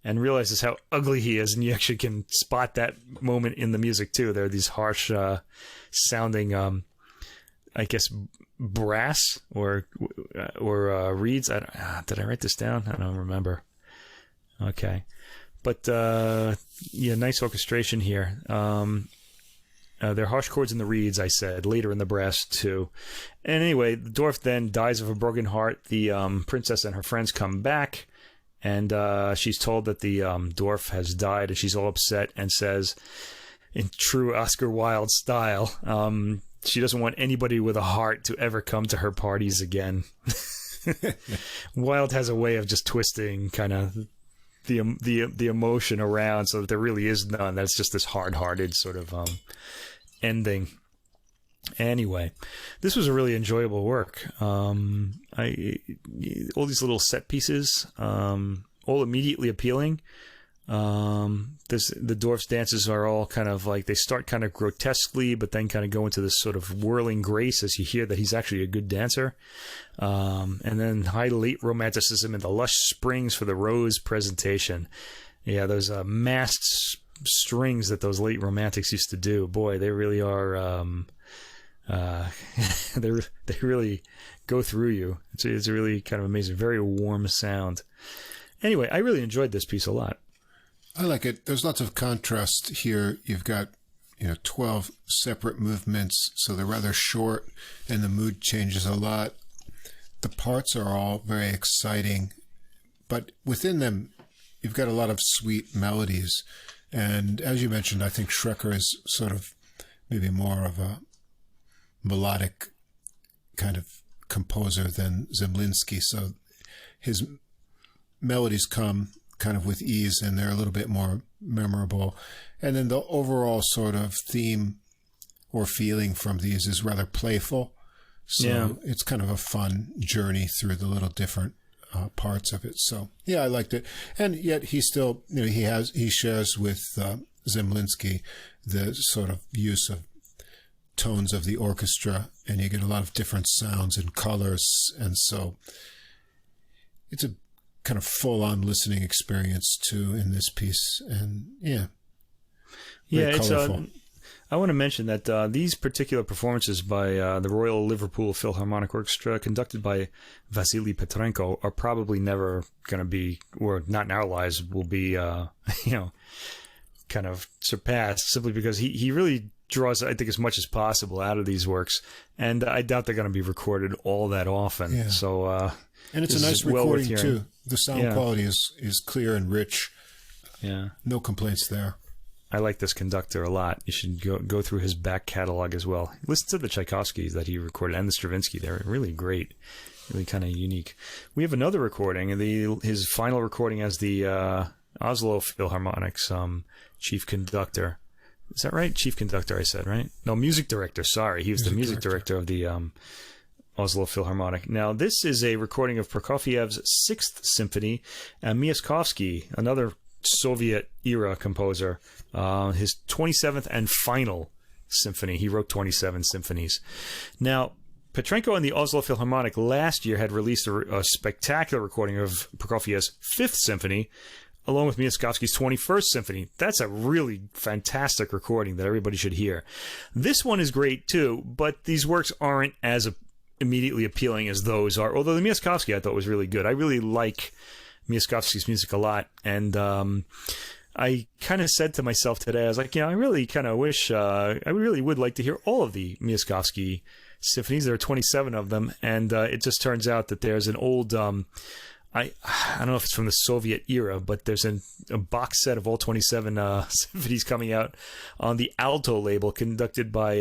and realizes how ugly he is, and you actually can spot that moment in the music too. There are these harsh sounding, I guess, brass or reeds. Did I write this down? I don't remember. Okay, but nice orchestration here. There are harsh chords in the reeds, I said, later in the brass too. And anyway, the dwarf then dies of a broken heart. The princess and her friends come back, and she's told that the dwarf has died, and she's all upset and says, in true Oscar Wilde style, she doesn't want anybody with a heart to ever come to her parties again. Wilde has a way of just twisting kind of the emotion around so that there really is none. That's just this hard-hearted sort of ending. Anyway, this was a really enjoyable work. All these little set pieces, all immediately appealing. The Dwarfs dances are all kind of like, they start kind of grotesquely, but then kind of go into this sort of whirling grace as you hear that he's actually a good dancer. And then high late romanticism and the lush springs for the rose presentation. Yeah, those masked strings that those late romantics used to do. Boy, they really are. They really go through you. It's really kind of amazing. Very warm sound. Anyway, I really enjoyed this piece a lot. I like it. There's lots of contrast here. You've got 12 separate movements, so they're rather short, and the mood changes a lot. The parts are all very exciting, but within them, you've got a lot of sweet melodies. And as you mentioned, I think Schreker is sort of maybe more of a melodic kind of composer than Zemlinsky. So his melodies come kind of with ease, and they're a little bit more memorable. And then the overall sort of theme or feeling from these is rather playful. So it's kind of a fun journey through the little different parts of it. So yeah, I liked it. And yet he still, he shares with Zemlinsky the sort of use of tones of the orchestra, and you get a lot of different sounds and colors. And so it's a kind of full-on listening experience too in this piece. And very colorful. I want to mention that these particular performances by the Royal Liverpool Philharmonic Orchestra, conducted by Vasily Petrenko, are probably never going to be, or not in our lives, will be, kind of surpassed, simply because he really draws, I think, as much as possible out of these works, and I doubt they're going to be recorded all that often. Yeah. So, and it's a nice recording too. The sound quality is clear and rich. Yeah, no complaints there. I like this conductor a lot. You should go through his back catalog as well. Listen to the Tchaikovskys that he recorded and the Stravinsky. They're really great, really kind of unique. We have another recording, his final recording as the Oslo Philharmonic's chief conductor. Is that right? Chief conductor, I said, right? No, music director. Sorry, he was the music director of the Oslo Philharmonic. Now, this is a recording of Prokofiev's Sixth Symphony, and Myaskovsky, another Soviet era composer. His 27th and final symphony. He wrote 27 symphonies. Now, Petrenko and the Oslo Philharmonic last year had released a spectacular recording of Prokofiev's 5th Symphony, along with Myaskovsky's 21st Symphony. That's a really fantastic recording that everybody should hear. This one is great too, but these works aren't as immediately appealing as those are, although the Myaskovsky I thought was really good. I really like Myaskovsky's music a lot, and I kind of said to myself today, I was like, I really kind of wish, I really would like to hear all of the Myaskovsky symphonies. There are 27 of them, and it just turns out that there's an old, I don't know if it's from the Soviet era, but there's a box set of all 27 symphonies coming out on the Alto label, conducted by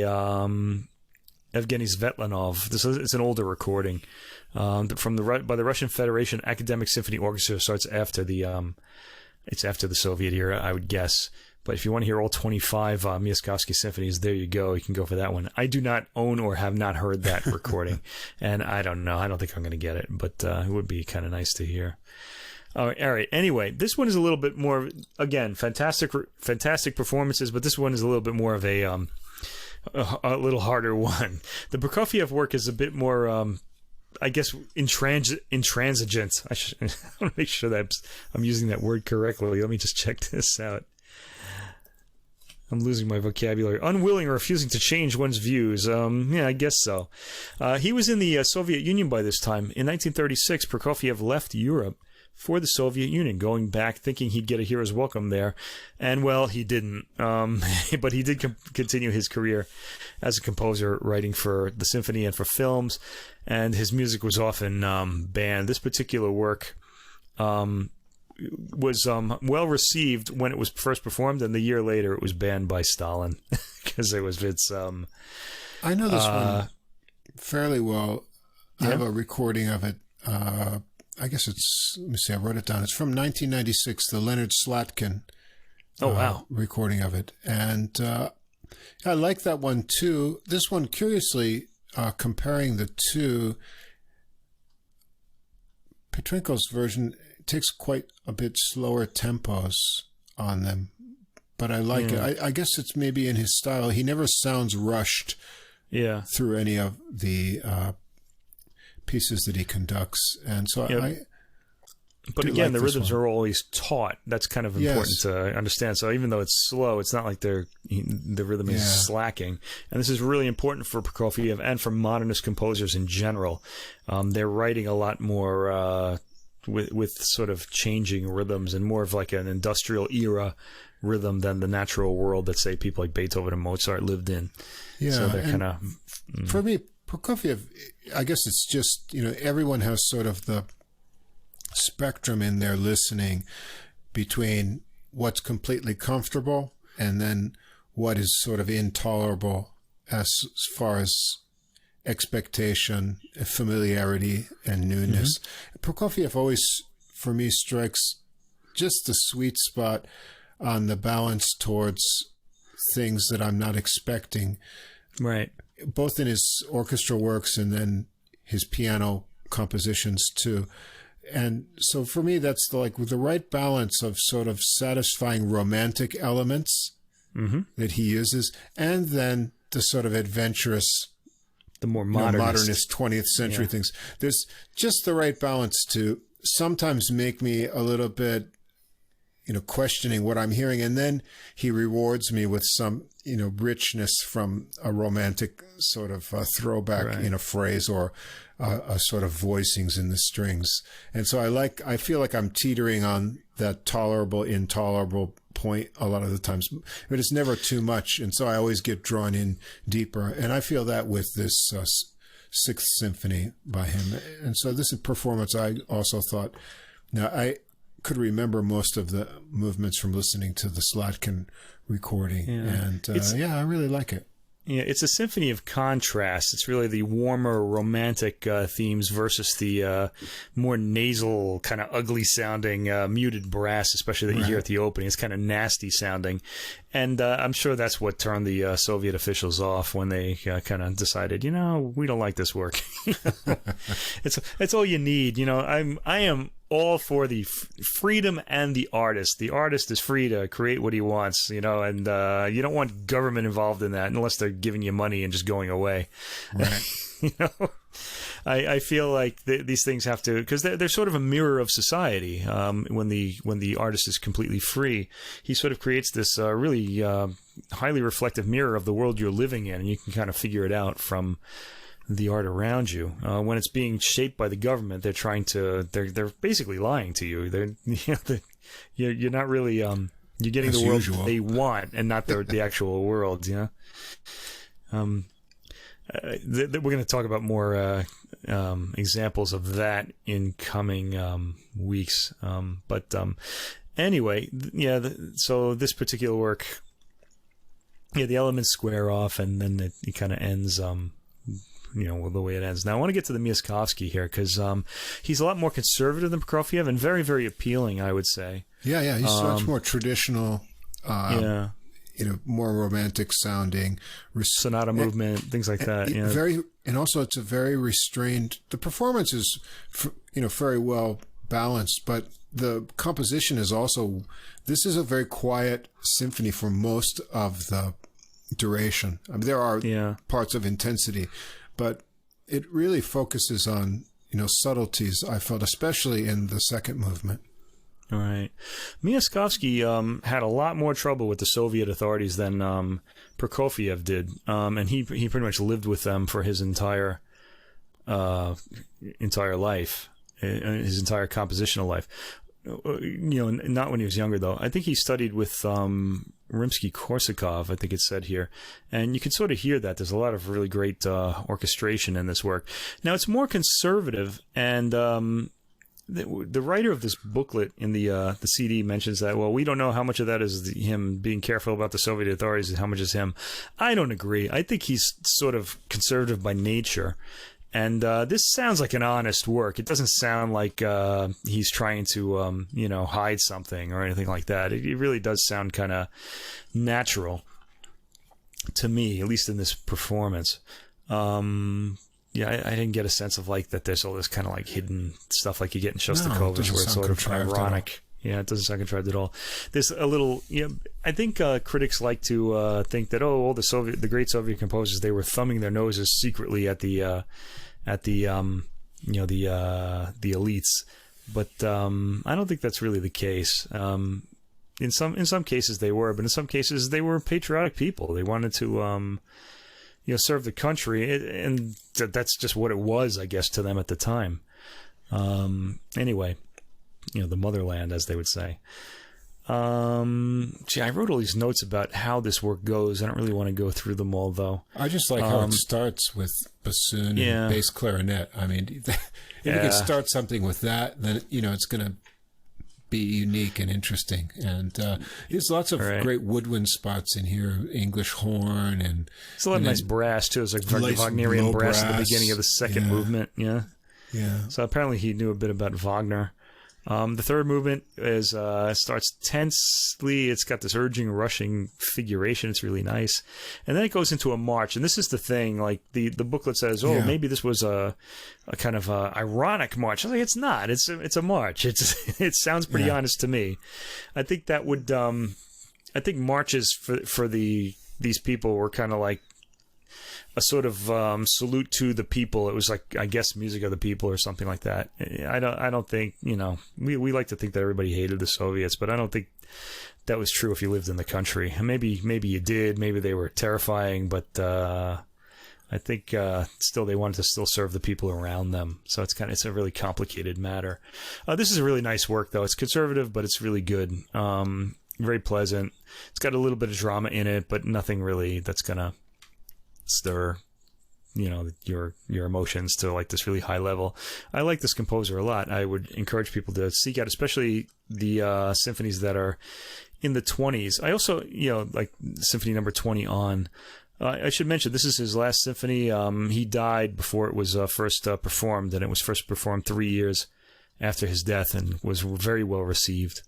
Evgeny Svetlanov. It's an older recording by the Russian Federation Academic Symphony Orchestra. Starts after it's after the Soviet era, I would guess. But if you want to hear all 25 Myaskovsky symphonies, there you go. You can go for that one. I do not own or have not heard that recording, and I don't know. I don't think I'm going to get it, but it would be kind of nice to hear. All right. Anyway, this one is a little bit more, again, fantastic performances, but this one is a little bit more of a little harder one. The Prokofiev work is a bit more, I guess, intransigent. I want to make sure that I'm using that word correctly. Let me just check this out. I'm losing my vocabulary. Unwilling or refusing to change one's views. Yeah, I guess so. He was in the Soviet Union by this time. In 1936, Prokofiev left Europe for the Soviet Union, going back thinking he'd get a hero's welcome there. And, well, he didn't. But he did continue his career as a composer, writing for the symphony and for films. And his music was often banned. This particular work was well received when it was first performed, and the year later it was banned by Stalin because I know this one fairly well. I have a recording of it. I guess let me see, I wrote it down. It's from 1996, the Leonard Slatkin recording of it. And I like that one too. This one, curiously, comparing the two, Petrenko's version takes quite a bit slower tempos on them, but I like it. I guess it's maybe in his style. He never sounds rushed through any of the pieces that he conducts, and so But again, the rhythms are always taught. That's kind of important to understand. So even though it's slow, it's not like the rhythm is slacking. And this is really important for Prokofiev and for modernist composers in general. They're writing a lot more with sort of changing rhythms and more of like an industrial era rhythm than the natural world that, say, people like Beethoven and Mozart lived in. Yeah, so they're kind of... For me, Prokofiev, I guess it's just, everyone has sort of the spectrum in their listening between what's completely comfortable and then what is sort of intolerable as far as expectation, familiarity, and newness. Prokofiev always, for me, strikes just the sweet spot on the balance towards things that I'm not expecting. Right. Both in his orchestral works and then his piano compositions too. And so for me, that's with the right balance of sort of satisfying romantic elements that he uses, and then the sort of adventurous, the more modernist 20th century things. There's just the right balance to sometimes make me a little bit, questioning what I'm hearing. And then he rewards me with some, richness from a romantic sort of throwback in a phrase or a sort of voicings in the strings. And so I feel like I'm teetering on that tolerable, intolerable point a lot of the times, but it's never too much. And so I always get drawn in deeper. And I feel that with this Sixth Symphony by him. And so this is a performance I also thought, now I could remember most of the movements from listening to the Slatkin recording. And I really like it. Yeah, it's a symphony of contrast. It's really the warmer, romantic themes versus the more nasal, kind of ugly-sounding, muted brass, especially that you hear at the opening. It's kind of nasty sounding. And I'm sure that's what turned the Soviet officials off when they kind of decided, we don't like this work. It's all you need. I am all for the freedom and the artist. The artist is free to create what he wants, and you don't want government involved in that unless they're giving you money and just going away. Right. I feel like these things have to, because they're sort of a mirror of society. When the artist is completely free, he sort of creates this really highly reflective mirror of the world you're living in, and you can kind of figure it out from the art around you. When it's being shaped by the government, they're basically lying to you. You're not really you're getting the world they want and not the actual world. We're going to talk about more examples of that in coming weeks. Anyway, so this particular work, the elements square off, and then it kind of ends, the way it ends. Now, I want to get to the Myaskovsky here, because he's a lot more conservative than Prokofiev and very, very appealing, I would say. Yeah, he's much more traditional. More romantic sounding, sonata movement, things like that. And also it's a very restrained. The performance is, very well balanced, but the composition is also. This is a very quiet symphony for most of the duration. I mean, there are parts of intensity, but it really focuses on subtleties. I felt, especially in the second movement. All right. Myaskovsky had a lot more trouble with the Soviet authorities than Prokofiev did, and he pretty much lived with them for his entire life, his entire compositional life. Not when he was younger, though. I think he studied with Rimsky-Korsakov, I think it said here, and you can sort of hear that. There's a lot of really great orchestration in this work. Now, it's more conservative, and the writer of this booklet in the CD mentions that, well, we don't know how much of that is him being careful about the Soviet authorities and how much is him. I don't agree. I think he's sort of conservative by nature. And this sounds like an honest work. It doesn't sound like he's trying to, hide something or anything like that. It really does sound kind of natural to me, at least in this performance. I didn't get a sense of that there's all this kind of hidden stuff like you get in Shostakovich, where it's sort of ironic. Yeah, it doesn't sound contrived at all. There's a little, I think critics like to think that all the great Soviet composers, they were thumbing their noses secretly at the elites, but I don't think that's really the case. In some cases they were, but in some cases they were patriotic people. They wanted to serve the country, and that's just what it was, I guess, to them at the time. Anyway, the motherland, as they would say. I wrote all these notes about how this work goes. I don't really want to go through them all, though. I just like how it starts with bassoon and bass clarinet. I mean, if you can start something with that, then, it's going to be unique and interesting. And there's lots of great woodwind spots in here, English horn, and it's a lot of nice brass too. It's like Wagnerian brass at the beginning of the second movement. Yeah. So apparently he knew a bit about Wagner. The third movement starts tensely. It's got this urging, rushing figuration. It's really nice, and then it goes into a march. And this is the thing. Like the booklet says, maybe this was a kind of ironic march. I was like, it's not. It's a march. It sounds pretty honest to me. I think that would. I think marches for these people were kind of like a sort of salute to the people. It was like, I guess, music of the people or something like that. I don't think, we like to think that everybody hated the Soviets, but I don't think that was true if you lived in the country. Maybe you did. Maybe they were terrifying, but I think still they wanted to still serve the people around them. So it's a really complicated matter. This is a really nice work, though. It's conservative, but it's really good. Very pleasant. It's got a little bit of drama in it, but nothing really that's gonna stir your emotions to like this really high level. I like this composer a lot. I would encourage people to seek out especially the symphonies that are in the 20s. I also like symphony number 20 on. I should mention this is his last symphony. He died before it was first performed, and it was first performed 3 years after his death and was very well received.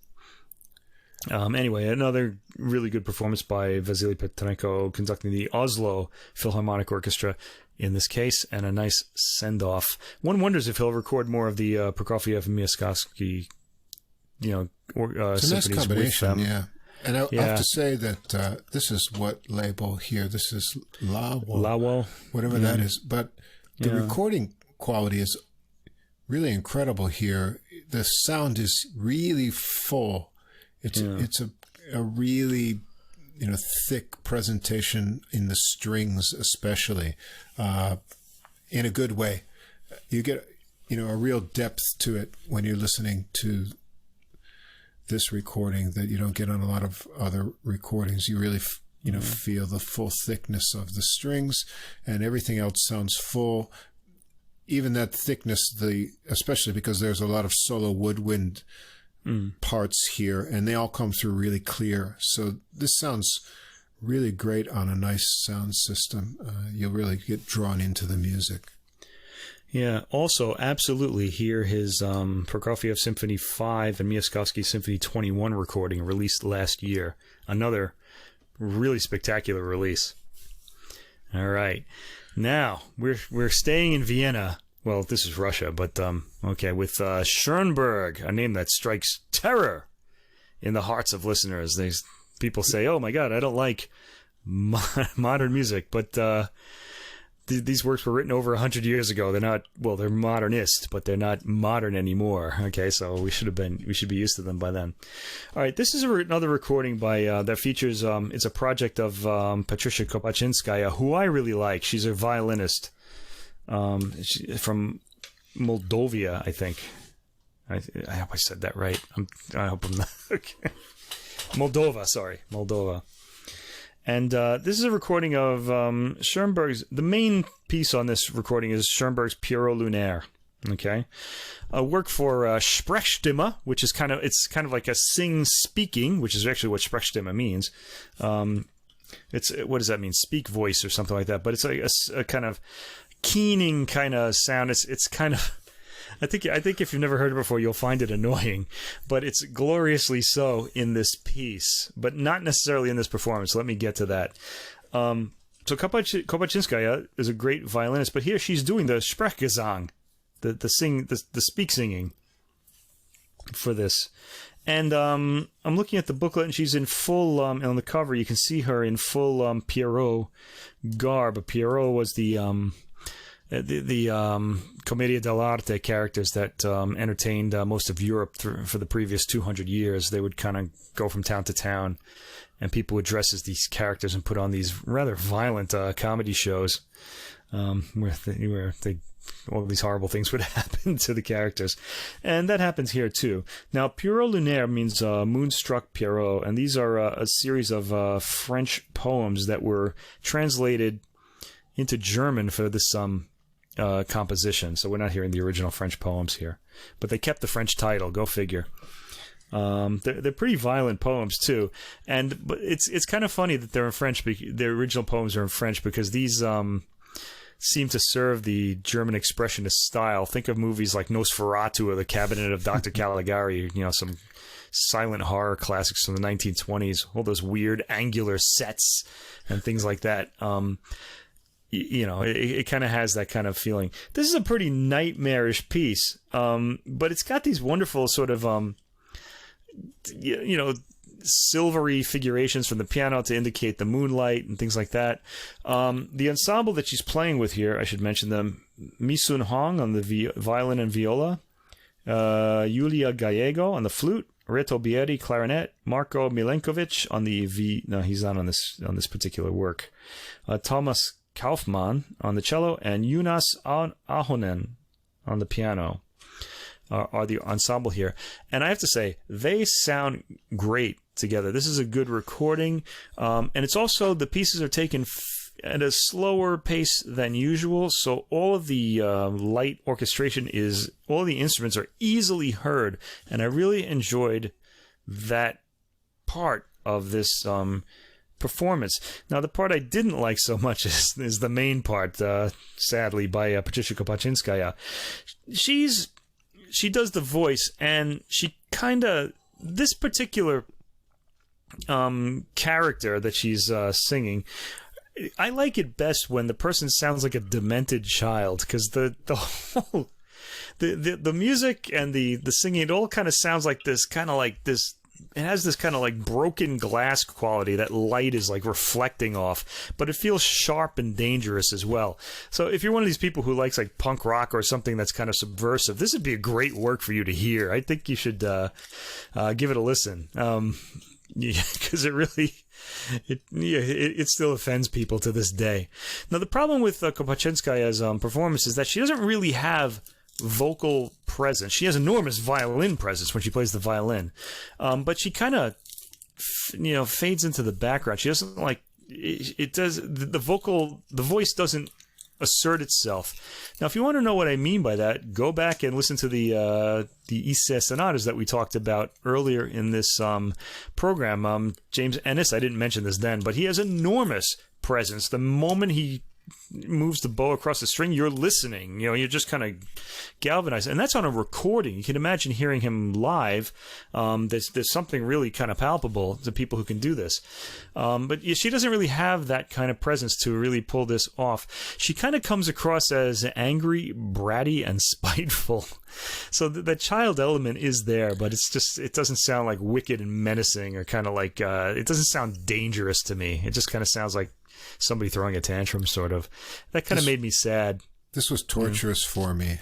Anyway, another really good performance by Vasily Petrenko conducting the Oslo Philharmonic Orchestra. in this case, and a nice send-off. One wonders if he'll record more of the Prokofiev and Myaskovsky, it's a nice combination, yeah. And I have to say that this is what label here. This is Lawal, whatever that is. But the recording quality is really incredible here. The sound is really full. It's a really thick presentation in the strings, especially in a good way. You get a real depth to it when you're listening to this recording that you don't get on a lot of other recordings. You really feel the full thickness of the strings, and everything else sounds full. Even that thickness, especially because there's a lot of solo woodwind parts here, and they all come through really clear. So this sounds really great on a nice sound system. You'll really get drawn into the music. Yeah, also, absolutely, hear his Prokofiev Symphony 5 and Myaskovsky Symphony 21 recording released last year. Another really spectacular release. All right. Now, we're staying in Vienna. Well, this is Russia, but with Schoenberg, a name that strikes terror in the hearts of listeners. People say, oh my God, I don't like modern music, but these works were written over 100 years ago. They're modernist, but they're not modern anymore. Okay, so we should be used to them by then. All right, this is another recording by that features. It's a project of Patricia Kopachinskaya, who I really like. She's a violinist from Moldova, I think. I hope I said that right. I hope I'm not. Okay. Moldova. And this is a recording of Schoenberg's. The main piece on this recording is Schoenberg's Pierrot Lunaire. Okay, a work for Sprechstimme, which is kind of like a sing-speaking, which is actually what Sprechstimme means. What does that mean? Speak voice or something like that. But it's like a kind of keening kind of sound. It's kind of. I think if you've never heard it before, you'll find it annoying, but it's gloriously so in this piece, but not necessarily in this performance. Let me get to that. So Kopachinskaya is a great violinist, but here she's doing the Sprechgesang, the speak singing for this. And I'm looking at the booklet, and she's in full. On the cover, you can see her in full Pierrot garb. Pierrot was the Commedia dell'arte characters that entertained most of Europe for the previous 200 years. They would kind of go from town to town, and people would dress as these characters and put on these rather violent comedy shows where all these horrible things would happen to the characters. And that happens here too. Now, Pierrot Lunaire means Moonstruck Pierrot, and these are a series of French poems that were translated into German for this composition. So we're not hearing the original French poems here, but they kept the French title. Go figure. They're pretty violent poems too, but it's kind of funny that they're in French. The original poems are in French because these seem to serve the German expressionist style. Think of movies like Nosferatu or The Cabinet of Dr. Caligari. Some silent horror classics from the 1920s. All those weird angular sets and things like that. It kind of has that kind of feeling. This is a pretty nightmarish piece, but it's got these wonderful sort of, silvery figurations from the piano to indicate the moonlight and things like that. The ensemble that she's playing with here, I should mention them: Mi-Sun Hong on the violin and viola, Julia Gallego on the flute, Reto Bieri clarinet, Marko Milenkovic on the no, he's not on this particular work. Thomas Kaufmann on the cello, and Jonas Ahonen on the piano are the ensemble here. And I have to say, they sound great together. This is a good recording, and it's also, the pieces are taken at a slower pace than usual, so all of the light orchestration all the instruments are easily heard, and I really enjoyed that part of this performance. Now, the part I didn't like so much is the main part, sadly, by Patricia Kopachinskaya. She does the voice, and she this particular character that she's singing, I like it best when the person sounds like a demented child, because the whole the music and the singing, it all kind of sounds like this, it has this kind of like broken glass quality that light is like reflecting off, but it feels sharp and dangerous as well. So if you're one of these people who likes like punk rock or something that's kind of subversive, this would be a great work for you to hear. I think you should give it a listen, because it really... It still offends people to this day. Now, the problem with Kopachinskaya's performance is that she doesn't really have vocal presence. She has enormous violin presence when she plays the violin, but she kind of fades into the background. She doesn't like it does the voice doesn't assert itself. Now, if you want to know what I mean by that, go back and listen to the Ysaÿe sonatas that we talked about earlier in this program. James Ehnes, I didn't mention this then, but he has enormous presence. The moment he moves the bow across the string, you're listening. You're just kind of galvanized, and that's on a recording. You can imagine hearing him live. There's something really kind of palpable to people who can do this. But she doesn't really have that kind of presence to really pull this off. She kind of comes across as angry, bratty, and spiteful. So the child element is there, but it doesn't sound like wicked and menacing, or kind of like it doesn't sound dangerous to me. It just kind of sounds like somebody throwing a tantrum, sort of. That kind of made me sad. This was torturous for me.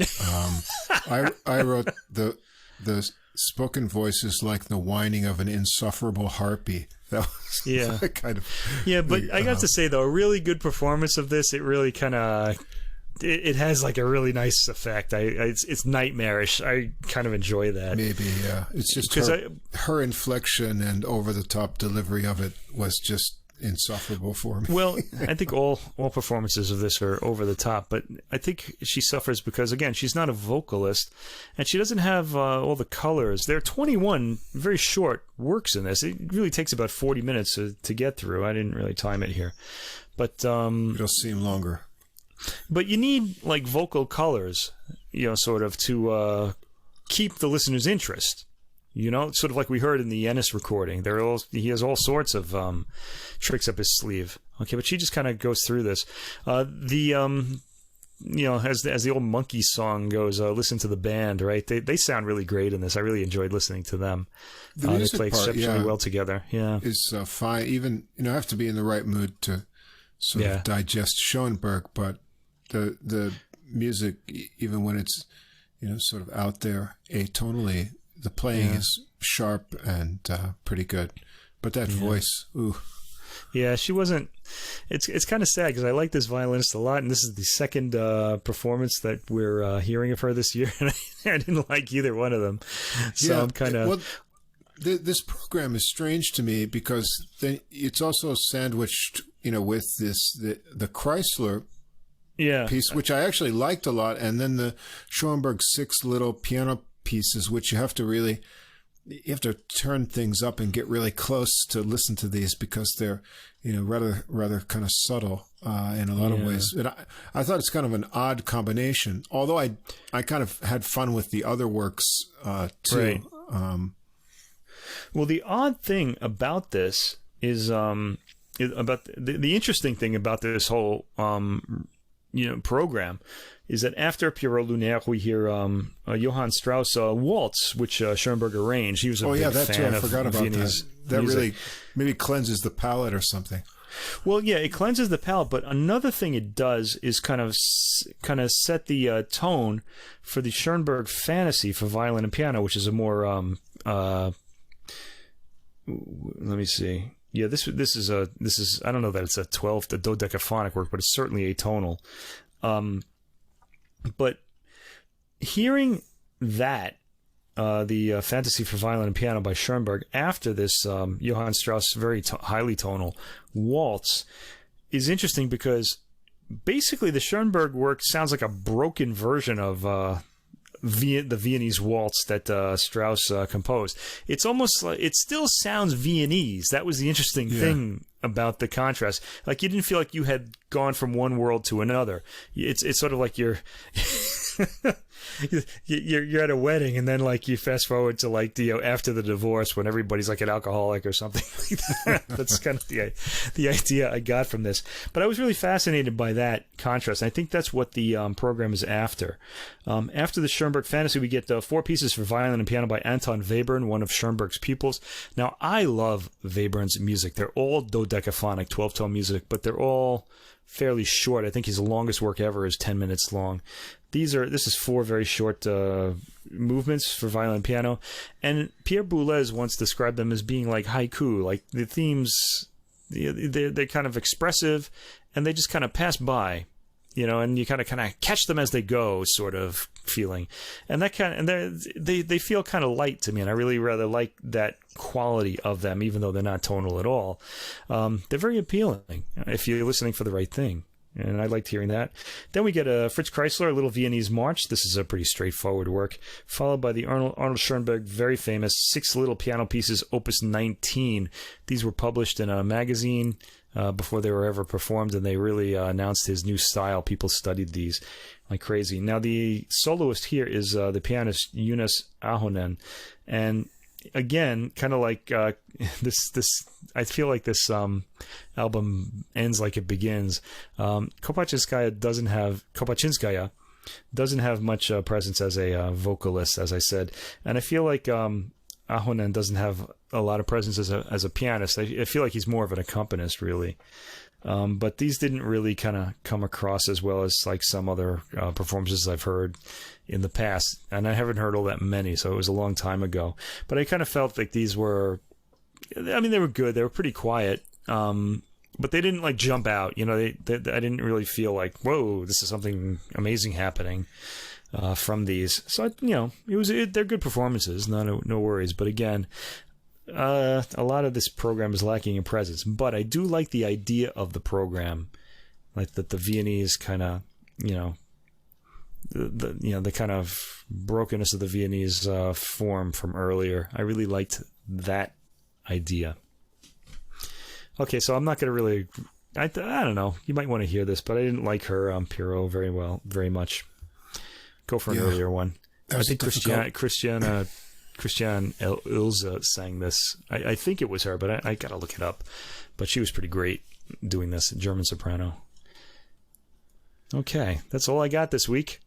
I wrote the spoken voices like the whining of an insufferable harpy. That was kind of... Yeah, but I got to say, though, a really good performance of this, it really kind of... It has like a really nice effect. It's nightmarish. I kind of enjoy that. Maybe, yeah. It's just her inflection and over-the-top delivery of it was just insufferable for me. Well, I think all performances of this are over the top, but I think she suffers because, again, she's not a vocalist, and she doesn't have all the colors. There are 21 very short works in this. It really takes about 40 minutes to get through. I didn't really time it here, but it'll seem longer. But you need like vocal colors, sort of to keep the listener's interest. Sort of like we heard in the Ehnes recording. He has all sorts of tricks up his sleeve. Okay, but she just kind of goes through this. As the old Monkey song goes, listen to the band, right? They sound really great in this. I really enjoyed listening to them. They play exceptionally well together. Yeah, is fine. Even I have to be in the right mood to sort of digest Schoenberg, but the music, even when it's sort of out there atonally, the playing is sharp and pretty good. But that voice, ooh. Yeah, she wasn't... It's kind of sad because I like this violinist a lot, and this is the second performance that we're hearing of her this year, and I didn't like either one of them. So I'm kind of... Well, this program is strange to me because it's also sandwiched, with the Chrysler piece, which I actually liked a lot, and then the Schoenberg 6 little piano pieces, which you have to turn things up and get really close to listen to these because they're rather kind of subtle in a lot of ways. And I thought it's kind of an odd combination, although I kind of had fun with the other works too. Right. Well, the odd thing about this is about the interesting thing about this whole program is that after Pierrot Lunaire, we hear Johann Strauss waltz, which Schoenberg arranged. He was a big fan of Viennese. That really maybe cleanses the palate or something. Well, yeah, it cleanses the palate, but another thing it does is kind of set the tone for the Schoenberg fantasy for violin and piano, which is a more let me see. Yeah, this is I don't know that it's a dodecaphonic work, but it's certainly atonal. But hearing that, the Fantasy for Violin and Piano by Schoenberg, after this Johann Strauss very highly tonal waltz, is interesting because basically the Schoenberg work sounds like a broken version of the Viennese waltz that Strauss composed. It's almost like it still sounds Viennese. That was the interesting thing about the contrast. Like you didn't feel like you had gone from one world to another. It's sort of like you're you're at a wedding, and then like you fast forward to like after the divorce when everybody's like an alcoholic or something like that. That's kind of the idea I got from this. But I was really fascinated by that contrast. I think that's what the program is after. After the Schoenberg Fantasy, we get 4 pieces for violin and piano by Anton Webern, one of Schoenberg's pupils. Now, I love Webern's music. They're all dodecaphonic, 12-tone music, but they're all fairly short. I think his longest work ever is 10 minutes long. This is 4 very short movements for violin and piano. And Pierre Boulez once described them as being like haiku, like the themes, they're kind of expressive, and they just kind of pass by. And you kind of catch them as they go, sort of feeling, and they feel kind of light to me, and I really rather like that quality of them, even though they're not tonal at all. They're very appealing if you're listening for the right thing, and I liked hearing that. Then we get a Fritz Kreisler, a Little Viennese March. This is a pretty straightforward work, followed by the Arnold Schoenberg, very famous 6 little piano pieces, Opus 19. These were published in a magazine before they were ever performed, and they really announced his new style. People studied these like crazy. Now, the soloist here is the pianist Jonas Ahonen, and again, kind of like this. I feel like this album ends like it begins. Kopachinskaya doesn't have much presence as a vocalist, as I said, and I feel like Ahonen doesn't have a lot of presence as a pianist. I feel like he's more of an accompanist, really. But these didn't really kind of come across as well as like some other performances I've heard in the past. And I haven't heard all that many, so it was a long time ago. But I kind of felt like these were, I mean, they were good. They were pretty quiet. But they didn't like jump out. I didn't really feel like, whoa, this is something amazing happening. From these, so they're good performances, no worries. But again, a lot of this program is lacking in presence. But I do like the idea of the program, like that the Viennese kind of, the kind of brokenness of the Viennese form from earlier. I really liked that idea. Okay, so I'm not going to really. I don't know. You might want to hear this, but I didn't like her Pierrot very much. Go for an earlier one. I think Christiane Ilse sang this. I think it was her, but I got to look it up. But she was pretty great doing this, German soprano. Okay, that's all I got this week.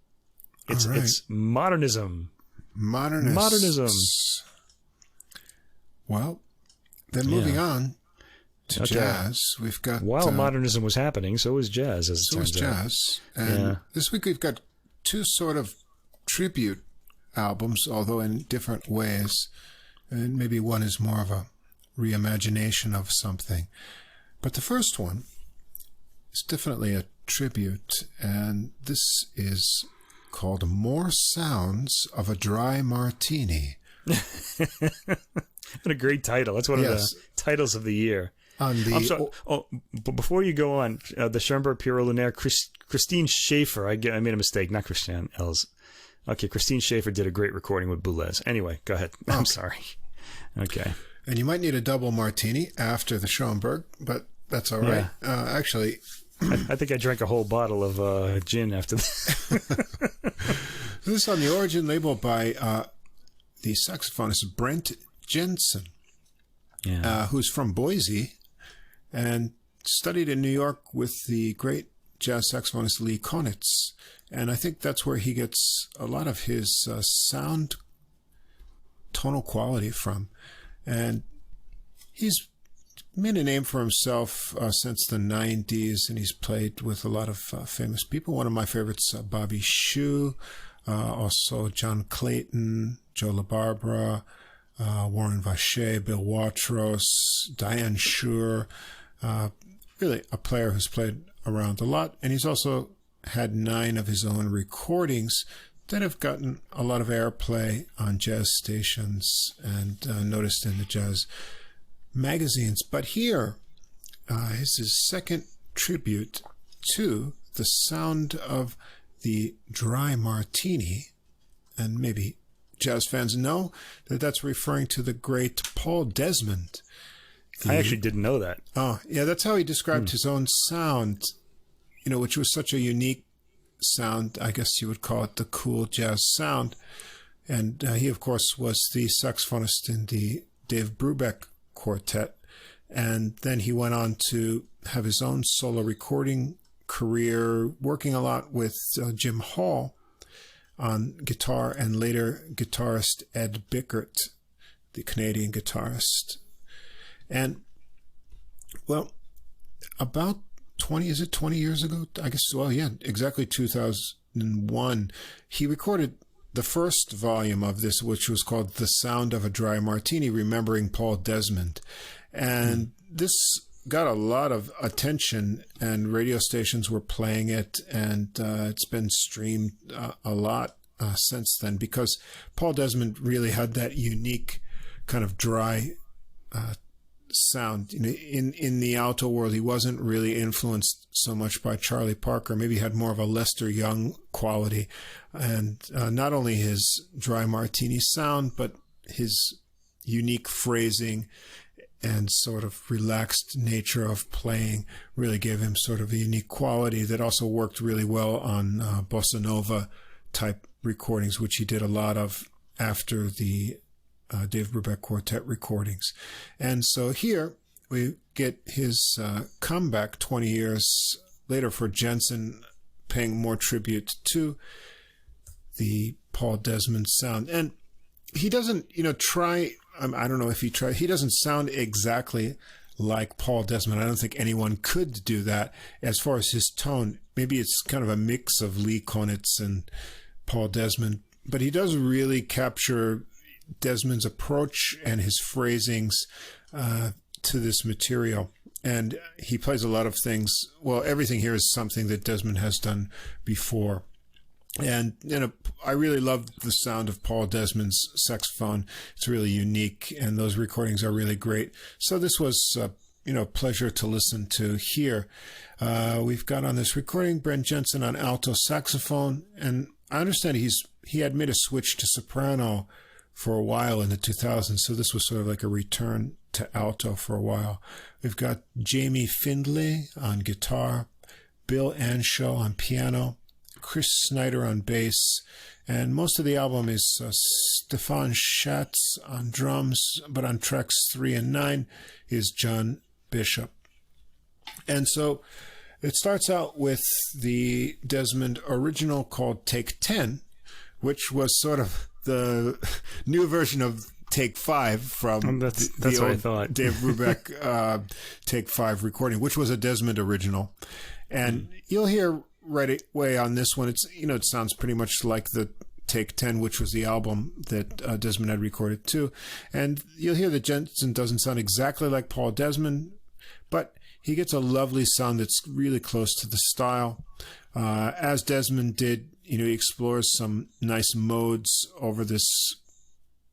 It's modernism. Modernism. Well, then moving on to jazz, we've got... While modernism was happening, so was jazz, as it turns out. Jazz. And this week we've got 2 sort of tribute albums, although in different ways. And maybe one is more of a reimagination of something. But the first one is definitely a tribute, and this is called More Sounds of a Dry Martini. What a great title. That's one of the titles of the year. I'm sorry. But before you go on, the Schoenberg, Pierrot, Lunaire, Christine Schaefer. I made a mistake. Not Christiane Els. Okay, Christine Schaefer did a great recording with Boulez. Anyway, go ahead. Okay. I'm sorry. Okay. And you might need a double martini after the Schoenberg, but that's all right. Actually, I think I drank a whole bottle of gin after that. This is on the Origin label by the saxophonist Brent Jensen, who's from Boise and studied in New York with the great jazz saxophonist Lee Konitz. And I think that's where he gets a lot of his sound tonal quality from. And he's made a name for himself since the 90s, and he's played with a lot of famous people. One of my favorites, Bobby Shu, also John Clayton, Joe LaBarbera, Warren Vacher, Bill Watrous, Diane Shure. Really a player who's played around a lot. And he's also had 9 of his own recordings that have gotten a lot of airplay on jazz stations and noticed in the jazz magazines. But here is his second tribute to the sound of the Dry Martini. And maybe jazz fans know that that's referring to the great Paul Desmond. I actually didn't know that. Oh, yeah, that's how he described his own sound, which was such a unique sound. I guess you would call it the cool jazz sound. And he, of course, was the saxophonist in the Dave Brubeck Quartet. And then he went on to have his own solo recording career, working a lot with Jim Hall on guitar, and later guitarist Ed Bickert, the Canadian guitarist. And, well, about 20 years ago? I guess, well, yeah, exactly 2001. He recorded the first volume of this, which was called The Sound of a Dry Martini, Remembering Paul Desmond. And this got a lot of attention, and radio stations were playing it, and it's been streamed a lot since then, because Paul Desmond really had that unique kind of dry sound. You know, in the alto world, he wasn't really influenced so much by Charlie Parker. Maybe he had more of a Lester Young quality, and not only his Dry Martini sound, but his unique phrasing and sort of relaxed nature of playing really gave him sort of a unique quality that also worked really well on bossa nova type recordings, which he did a lot of after the Dave Brubeck Quartet recordings. And so here we get his comeback 20 years later for Jensen, paying more tribute to the Paul Desmond sound. And he doesn't, try, I don't know if he doesn't sound exactly like Paul Desmond. I don't think anyone could do that. As far as his tone, maybe it's kind of a mix of Lee Konitz and Paul Desmond, but he does really capture Desmond's approach and his phrasings to this material. And he plays a lot of things. Well, everything here is something that Desmond has done before. And I really love the sound of Paul Desmond's saxophone. It's really unique, and those recordings are really great. So this was, a pleasure to listen to here. We've got on this recording Brent Jensen on alto saxophone, and I understand he had made a switch to soprano for a while in the 2000s, so this was sort of like a return to alto for a while. We've got Jamie Findlay on guitar, Bill Anshaw on piano, Chris Snyder on bass, and most of the album is Stefan Schatz on drums, but on tracks 3 and 9 is John Bishop. And so it starts out with the Desmond original called Take 10, which was sort of the new version of Take 5 from that's the what I old thought. Dave Brubeck Take 5 recording, which was a Desmond original. And you'll hear right away on this one, it's it sounds pretty much like the Take 10, which was the album that Desmond had recorded too. And you'll hear that Jensen doesn't sound exactly like Paul Desmond, but he gets a lovely sound that's really close to the style. As Desmond did, he explores some nice modes over this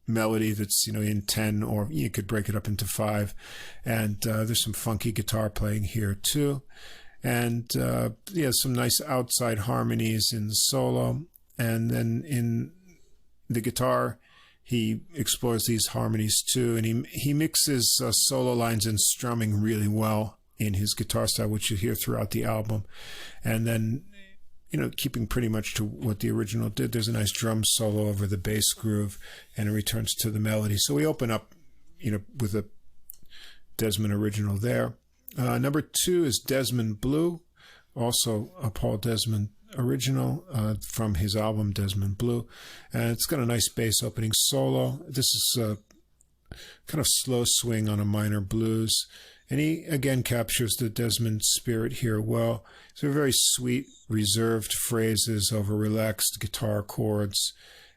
melody that's, in 10, or you could break it up into 5. And there's some funky guitar playing here too. And some nice outside harmonies in the solo. And then in the guitar, he explores these harmonies too. And he mixes solo lines and strumming really well in his guitar style, which you hear throughout the album. And then, keeping pretty much to what the original did, there's a nice drum solo over the bass groove, and it returns to the melody. So we open up, with a Desmond original there. Number 2 is Desmond Blue, also a Paul Desmond original from his album Desmond Blue. And it's got a nice bass opening solo. This is a kind of slow swing on a minor blues. And he, again, captures the Desmond spirit here well. So very sweet, reserved phrases over relaxed guitar chords,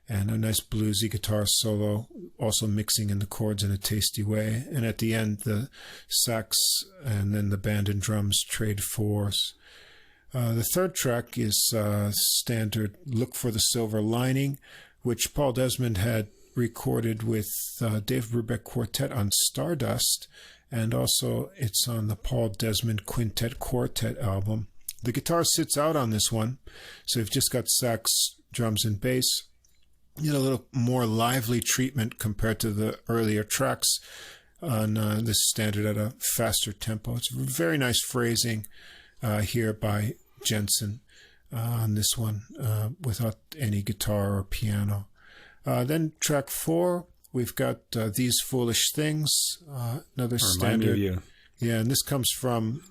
and a nice bluesy guitar solo, also mixing in the chords in a tasty way. And at the end, the sax and then the band and drums trade fours. The third track is standard Look for the Silver Lining, which Paul Desmond had recorded with Dave Brubeck Quartet on Stardust, and also it's on the Paul Desmond Quintet Quartet album. The guitar sits out on this one, so you've just got sax, drums, and bass. A little more lively treatment compared to the earlier tracks on this standard at a faster tempo. It's very nice phrasing here by Jensen. on this one without any guitar or piano. Then track 4, we've got These Foolish Things, another standard. Remind me of you. Yeah, and this comes from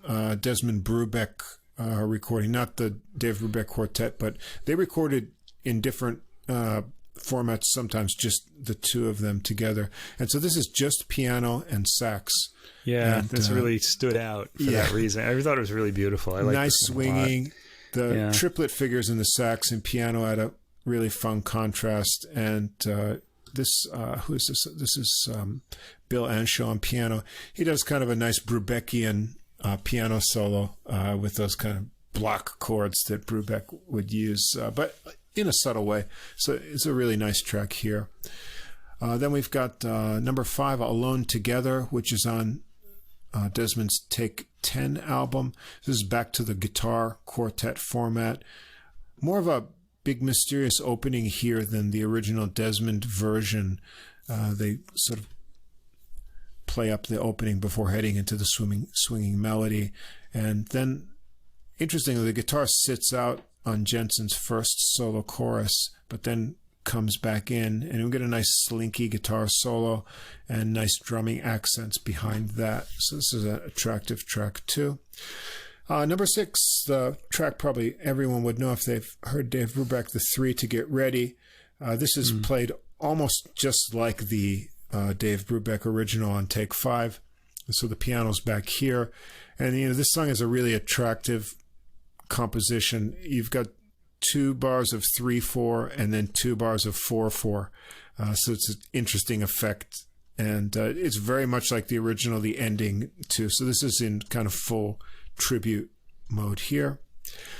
Desmond Brubeck recording, not the Dave Brubeck Quartet, but they recorded in different formats, sometimes just the two of them together. And so this is just piano and sax. Yeah, and, this really stood out for that reason. I thought it was really beautiful. I liked nice swinging. The Yeah. triplet figures in the sax and piano had a really fun contrast. And this, who is this? This is Bill Anshaw on piano. He does kind of a nice Brubeckian piano solo with those kind of block chords that Brubeck would use, but in a subtle way. So it's a really nice track here. Then we've got number 5, Alone Together, which is on Desmond's Take 10 album. This is back to the guitar quartet format. More of a big mysterious opening here than the original Desmond version. They sort of play up the opening before heading into the swinging melody. And then, interestingly, the guitar sits out on Jensen's first solo chorus, but then comes back in, and we get a nice slinky guitar solo and nice drumming accents behind that. So this is an attractive track too. Number 6, the track probably everyone would know if they've heard Dave Brubeck, the 3 to Get Ready. This is played almost just like the Dave Brubeck original on Take 5. So the piano's back here. And, this song is a really attractive composition. You've got 2 bars of 3/4 and then 2 bars of 4/4. So it's an interesting effect. And it's very much like the original, the ending too. So this is in kind of full tribute mode here.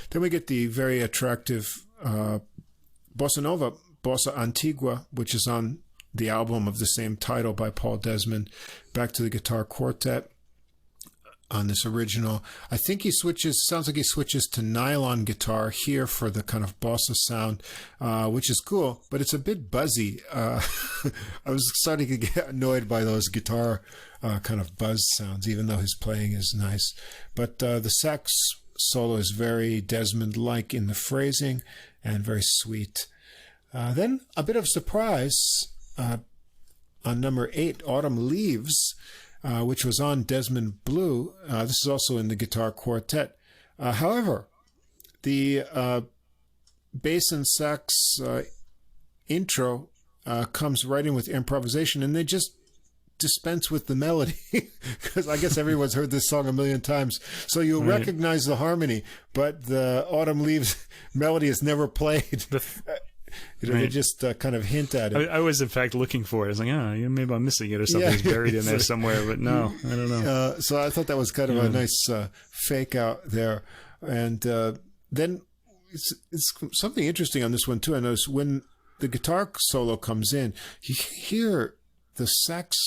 Then we get the very attractive Bossa Nova, Bossa Antigua, which is on the album of the same title by Paul Desmond, back to the guitar quartet on this original. I think sounds like he switches to nylon guitar here for the kind of bossa sound, which is cool, but it's a bit buzzy. I was starting to get annoyed by those guitar kind of buzz sounds, even though his playing is nice. But the sax solo is very Desmond-like in the phrasing and very sweet. Then a bit of surprise on number 8, Autumn Leaves, which was on Desmond Blue. This is also in the guitar quartet. However, the bass and sax intro comes right in with improvisation, and they just dispense with the melody, because I guess everyone's heard this song a million times. So you'll recognize the harmony, but the Autumn Leaves melody is never played. They just kind of hint at it. I was, in fact, looking for it. I was like, maybe I'm missing it or something. It's buried in there somewhere, but no, I don't know. So I thought that was kind of a nice fake out there. And then it's something interesting on this one, too. I noticed when the guitar solo comes in, you hear the sax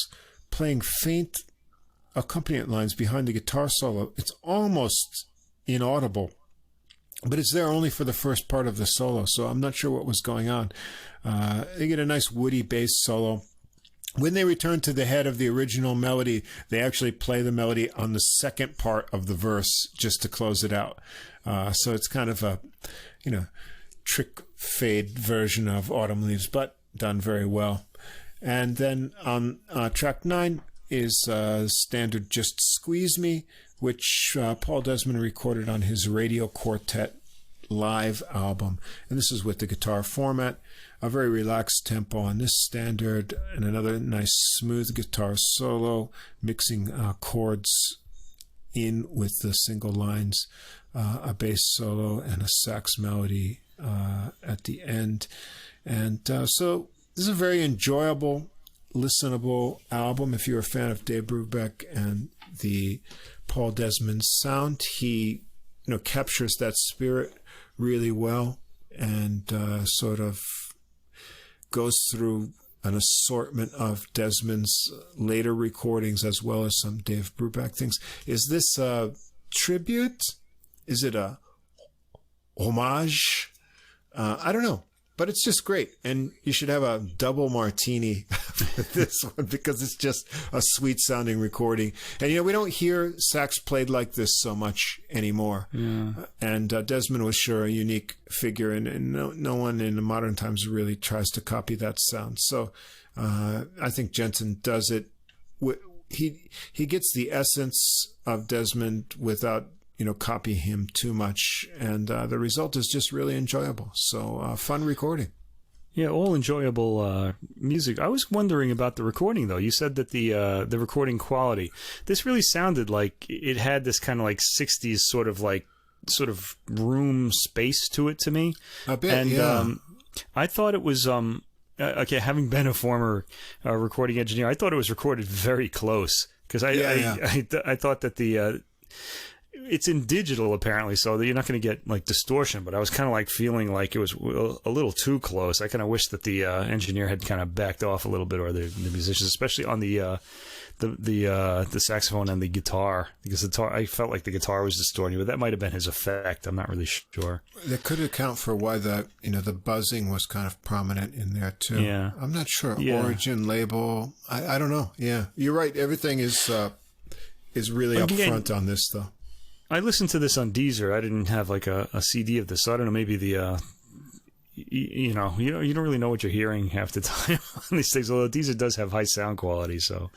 playing faint accompaniment lines behind the guitar solo. It's almost inaudible. But it's there only for the first part of the solo, so I'm not sure what was going on. They get a nice woody bass solo. When they return to the head of the original melody, they actually play the melody on the second part of the verse just to close it out. So it's kind of a, trick fade version of Autumn Leaves, but done very well. And then on track 9 is standard Just Squeeze Me, which Paul Desmond recorded on his Radio Quartet live album. And this is with the guitar format, a very relaxed tempo on this standard, and another nice smooth guitar solo, mixing chords in with the single lines, a bass solo, and a sax melody at the end. And so this is a very enjoyable, listenable album if you're a fan of Dave Brubeck and the Paul Desmond sound. He captures that spirit really well, and sort of goes through an assortment of Desmond's later recordings as well as some Dave Brubeck things. Is this a tribute? Is it a homage? I don't know. but it's just great. And you should have a double martini with this one because it's just a sweet sounding recording. And, we don't hear sax played like this so much anymore. Yeah. And Desmond was sure a unique figure, and no one in the modern times really tries to copy that sound. So I think Jensen does it. He gets the essence of Desmond without copy him too much, and the result is just really enjoyable. So fun recording. Yeah, all enjoyable music. I was wondering about the recording, though. You said that the recording quality. This really sounded like it had this kind of like 60s sort of room space to it to me. A bit, and, yeah. I thought it was okay. Having been a former recording engineer, I thought it was recorded very close because I thought that it's in digital apparently, so that you're not going to get like distortion. But I was kind of like feeling like it was a little too close. I kind of wish that the engineer had kind of backed off a little bit, or the musicians, especially on the saxophone and the guitar, because I felt like the guitar was distorting, but that might have been his effect. I'm not really sure. That could account for why the buzzing was kind of prominent in there too. Yeah, I'm not sure. Yeah. Origin label. I don't know. Yeah, you're right. Everything is really up front on this though. I listened to this on Deezer. I didn't have like a CD of this, so I don't know. Maybe you don't really know what you're hearing half the time on these things. Although Deezer does have high sound quality, so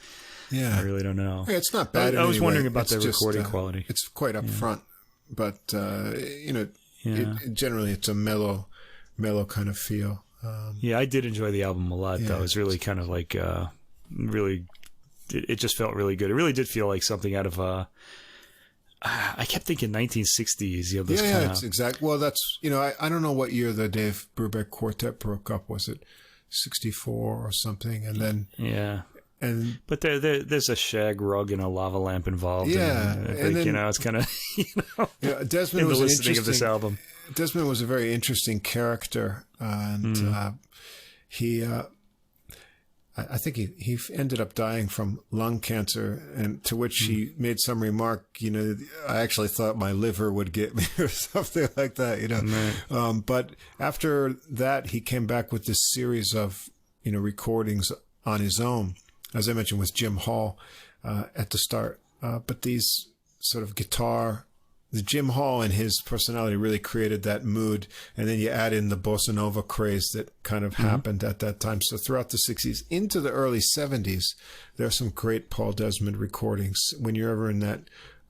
yeah, I really don't know. Yeah, it's not bad. I was wondering about the recording quality. It's quite up front, but generally it's a mellow kind of feel. Yeah, I did enjoy the album a lot. Though it was really kind of like really. It just felt really good. It really did feel like something out of I kept thinking 1960s. It's exact. Well, that's I don't know what year the Dave Brubeck Quartet broke up. Was it 64 or something? And then but there's a shag rug and a lava lamp involved. Yeah, and I think it's kind of Desmond in was the listening of this album. Desmond was a very interesting character, and he. I think he ended up dying from lung cancer, and to which he made some remark, I actually thought my liver would get me or something like that, Right. But after that, he came back with this series of, recordings on his own, as I mentioned, with Jim Hall at the start. But these sort of the Jim Hall and his personality really created that mood. And then you add in the bossa nova craze that kind of happened at that time. So throughout the 60s into the early 70s, there are some great Paul Desmond recordings when you're ever in that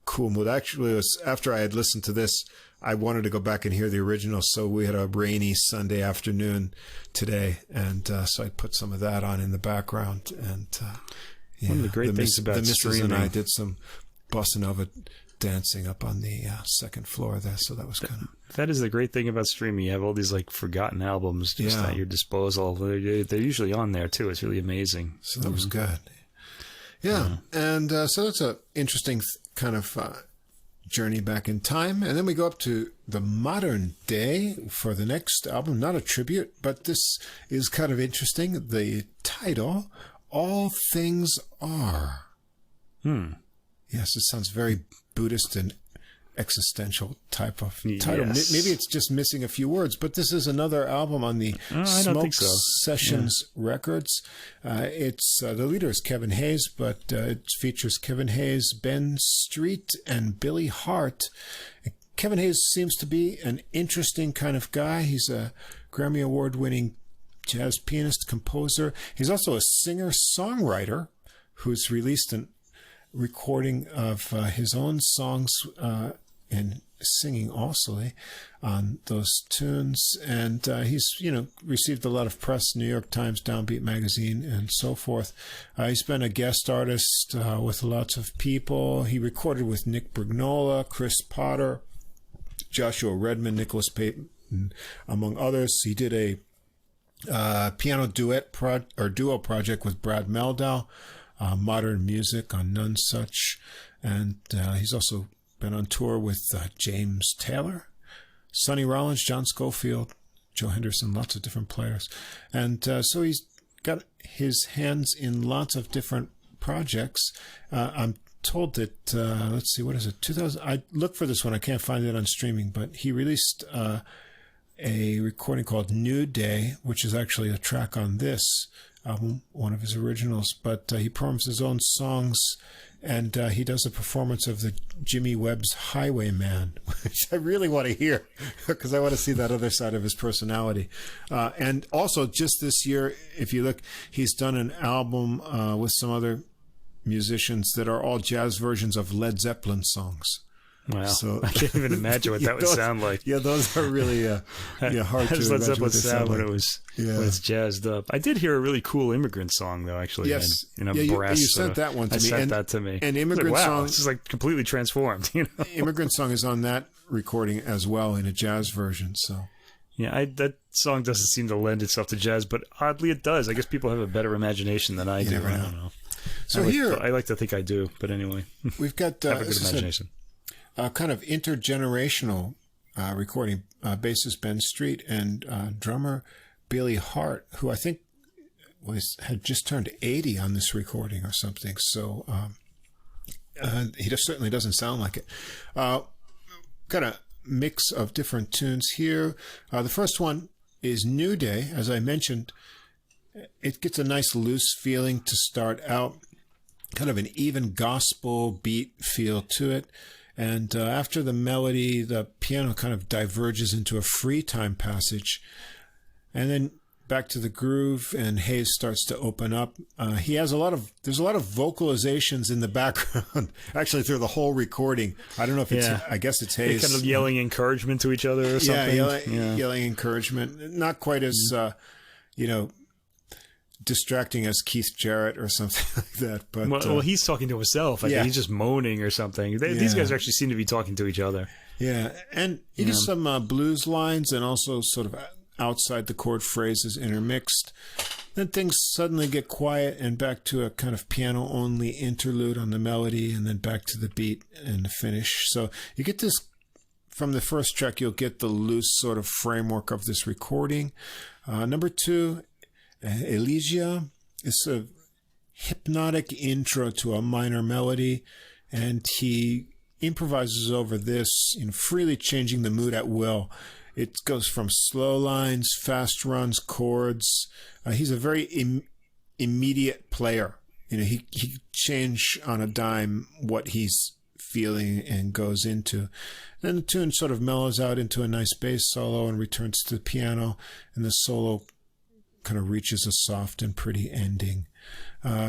cool mood. Actually, it was after I had listened to this, I wanted to go back and hear the original. So we had a rainy Sunday afternoon today. And so I put some of that on in the background. And one of the great things about the missus streaming. and I did some bossa nova dancing up on the second floor there, so that was kind of... That is the great thing about streaming. You have all these like forgotten albums just at your disposal. They're usually on there too. It's really amazing. So that was good. Yeah, and so that's an interesting kind of journey back in time. And then we go up to the modern day for the next album. Not a tribute, but this is kind of interesting. The title, All Things Are. Yes, it sounds very Buddhist and existential type of title. Yes. Maybe it's just missing a few words, but this is another album on the Smoke Sessions Records. It's the leader is Kevin Hayes, but it features Kevin Hayes, Ben Street, and Billy Hart. Kevin Hayes seems to be an interesting kind of guy. He's a Grammy Award-winning jazz pianist, composer. He's also a singer-songwriter who's released an recording of his own songs and singing also on those tunes, and he's received a lot of press, New York Times, Downbeat magazine, and so forth. He's been a guest artist with lots of people. He recorded with Nick Brignola, Chris Potter, Joshua Redman, Nicholas Payton, among others. He did a piano duo project with Brad Meldau, modern music on None Such, and he's also been on tour with James Taylor, Sonny Rollins, John Scofield, Joe Henderson, lots of different players. And so he's got his hands in lots of different projects. I'm told that, let's see, what is it? 2000. I looked for this one. I can't find it on streaming, but he released a recording called New Day, which is actually a track on this album, one of his originals. But he performs his own songs, and he does a performance of the Jimmy Webb's Highwayman, which I really want to hear because I want to see that other side of his personality. And also, just this year, if you look, he's done an album with some other musicians that are all jazz versions of Led Zeppelin songs. Wow. So, I can't even imagine what that would sound like. Yeah, those are really hard to How does Led Zeppelin sound when it's jazzed up? I did hear a really cool immigrant song, though, actually. Yes. In a yeah, brass. You sent that one to me. I sent that to me. And Immigrant wow, Song... this is like completely transformed. Immigrant Song is on that recording as well in a jazz version, so... Yeah, that song doesn't seem to lend itself to jazz, but oddly it does. I guess people have a better imagination than I do. Never know. I don't know. So I like to think I do, but anyway. We've got... have a good imagination. A kind of intergenerational recording. Bassist Ben Street and drummer Billy Hart, who I think had just turned 80 on this recording or something. So he certainly doesn't sound like it. Got a mix of different tunes here. The first one is New Day. As I mentioned, it gets a nice loose feeling to start out, kind of an even gospel beat feel to it. And after the melody, the piano kind of diverges into a free time passage. And then back to the groove, and Hayes starts to open up. There's a lot of vocalizations in the background, actually through the whole recording. I don't know if I guess it's Hayes. They're kind of yelling encouragement to each other or something. Yelling encouragement. Not quite as, distracting as Keith Jarrett or something like that. But well, he's talking to himself. I think he's just moaning or something. These guys actually seem to be talking to each other. Yeah, and he does some blues lines and also sort of outside the chord phrases intermixed. Then things suddenly get quiet and back to a kind of piano-only interlude on the melody, and then back to the beat and the finish. So you get this, from the first track, you'll get the loose sort of framework of this recording. Number 2, Elysia is a hypnotic intro to a minor melody, and he improvises over this, freely changing the mood at will. It goes from slow lines, fast runs, chords. He's a very immediate player. He change on a dime what he's feeling and goes into. Then the tune sort of mellows out into a nice bass solo and returns to the piano, and the solo kind of reaches a soft and pretty ending.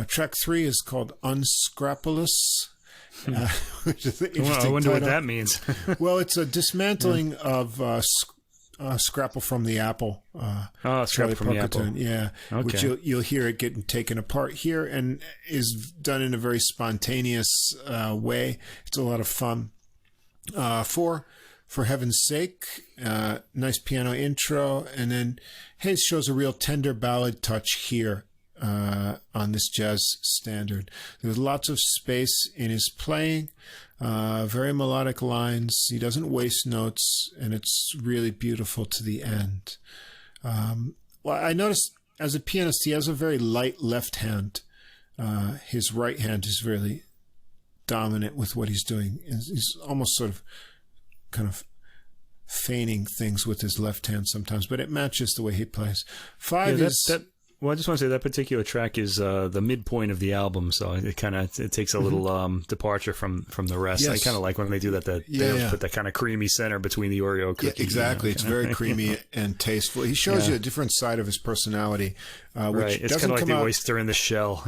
Track 3 is called Unscrapulous, which is an interesting I wonder title. what that means. Well, it's a dismantling of Scrapple from the Apple. Scrapple from the Apple. Yeah, okay. Which you'll hear it getting taken apart here, and is done in a very spontaneous way. It's a lot of fun. 4, For Heaven's Sake, nice piano intro, and then Hayes shows a real tender ballad touch here on this jazz standard. There's lots of space in his playing, very melodic lines. He doesn't waste notes, and it's really beautiful to the end. Well, I noticed as a pianist, he has a very light left hand. His right hand is really dominant with what he's doing. He's almost sort of kind of feigning things with his left hand sometimes, but it matches the way he plays. 5 is... Well, I just want to say that particular track is the midpoint of the album, so it takes a little departure from the rest. Yes. I kind of like when they do that. They put that kind of creamy center between the Oreo cookie. Yeah, exactly. It's very creamy and tasteful. He shows you a different side of his personality, which it's doesn't kind of like come the out oyster in the shell,